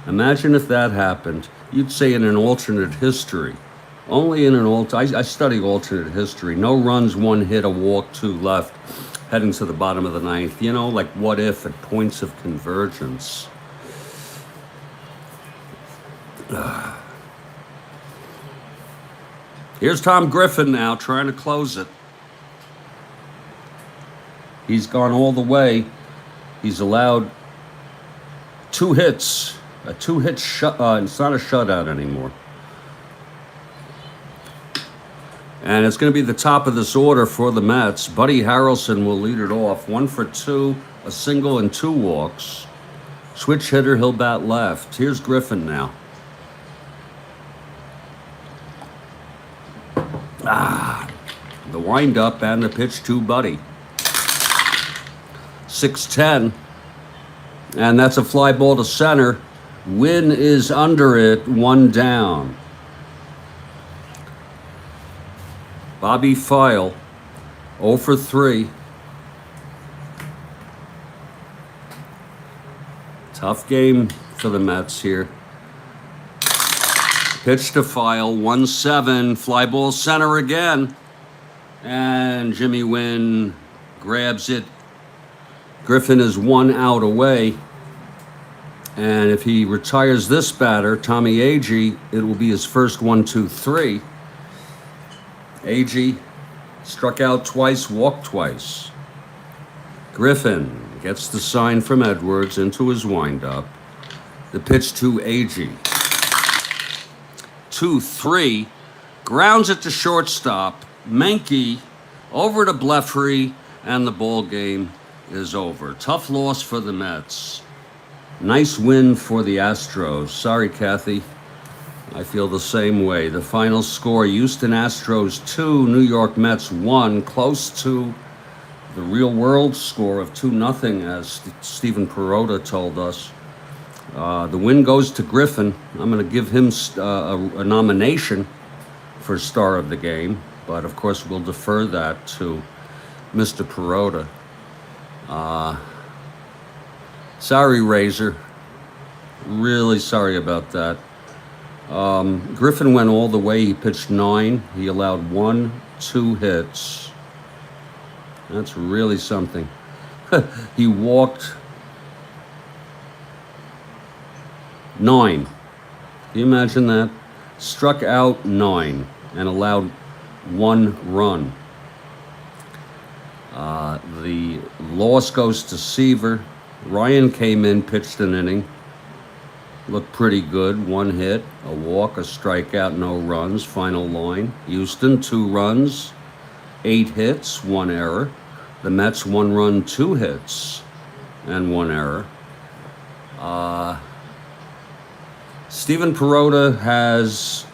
Imagine if that happened. You'd say in an alternate history. Only in an I study alternate history. No runs, 1 hit, a walk, 2 left, heading to the bottom of the ninth. You know, like what if at points of convergence. Here's Tom Griffin now trying to close it. He's gone all the way. He's allowed 2 hits. A 2-hit shut. It's not a shutout anymore. And it's going to be the top of this order for the Mets. Buddy Harrelson will lead it off. 1 for 2, a single and 2 walks. Switch hitter, he'll bat left. Here's Griffin now. The windup and the pitch to Buddy. 6-10. And that's a fly ball to center. Wynn is under it, 1 down. Bobby File, 0 for 3. Tough game for the Mets here. Pitch to File, 1-7. Fly ball center again. And Jimmy Wynn grabs it. Griffin is 1 out away. And if he retires this batter, Tommy Agee, it will be his first 1-2-3. Agee struck out twice, walked twice. Griffin gets the sign from Edwards into his windup. The pitch to Agee. 2-3. Grounds it to shortstop. Menke over to Blefary, and the ball game is over. Tough loss for the Mets. Nice win for the Astros. Sorry, Kathy. I feel the same way. The final score, Houston Astros 2, New York Mets 1, close to the real world score of 2-0, as Stephen Perota told us. The win goes to Griffin. I'm going to give him a nomination for star of the game, but of course we'll defer that to Mr. Perota. Sorry, Razor. Really sorry about that. Griffin went all the way. He pitched 9. He allowed 2 hits. That's really something. He walked 9. Can you imagine that? Struck out 9 and allowed 1 run. The loss goes to Seaver. Ryan came in, pitched an inning. Looked pretty good. 1 hit, a walk, a strikeout, no runs. Final line. Houston, 2 runs, 8 hits, 1 error. The Mets, 1 run, 2 hits, and 1 error. Stephen Perota has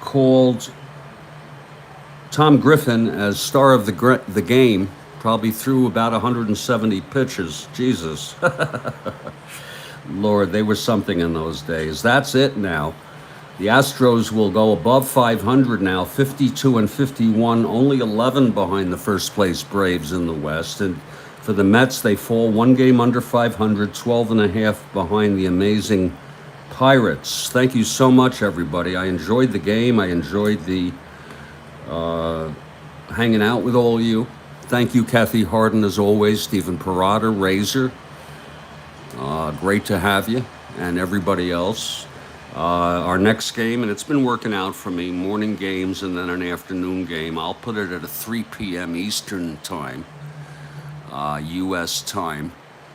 called Tom Griffin as star of the game. Probably threw about 170 pitches. Jesus. Lord, they were something in those days. That's it now. The Astros will go above 500 now, 52 and 51, only 11 behind the first place Braves in the West. And for the Mets, they fall one game under 500, 12 and a half behind the amazing Pirates. Thank you so much, everybody. I enjoyed the game. I enjoyed the hanging out with all of you. Thank you, Kathy Harden, as always. Stephen Parada, Razor. Great to have you, and everybody else. Our next game, and it's been working out for me, morning games and then an afternoon game. I'll put it at a 3 p.m. Eastern time, U.S. time,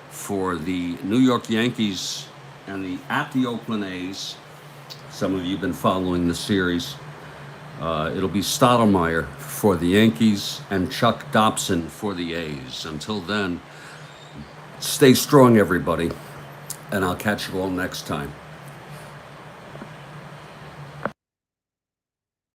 for the New York Yankees and at the Oakland A's. Some of you have been following the series. It'll be Stottlemyre for the Yankees and Chuck Dobson for the A's. Until then, stay strong, everybody, and I'll catch you all next time.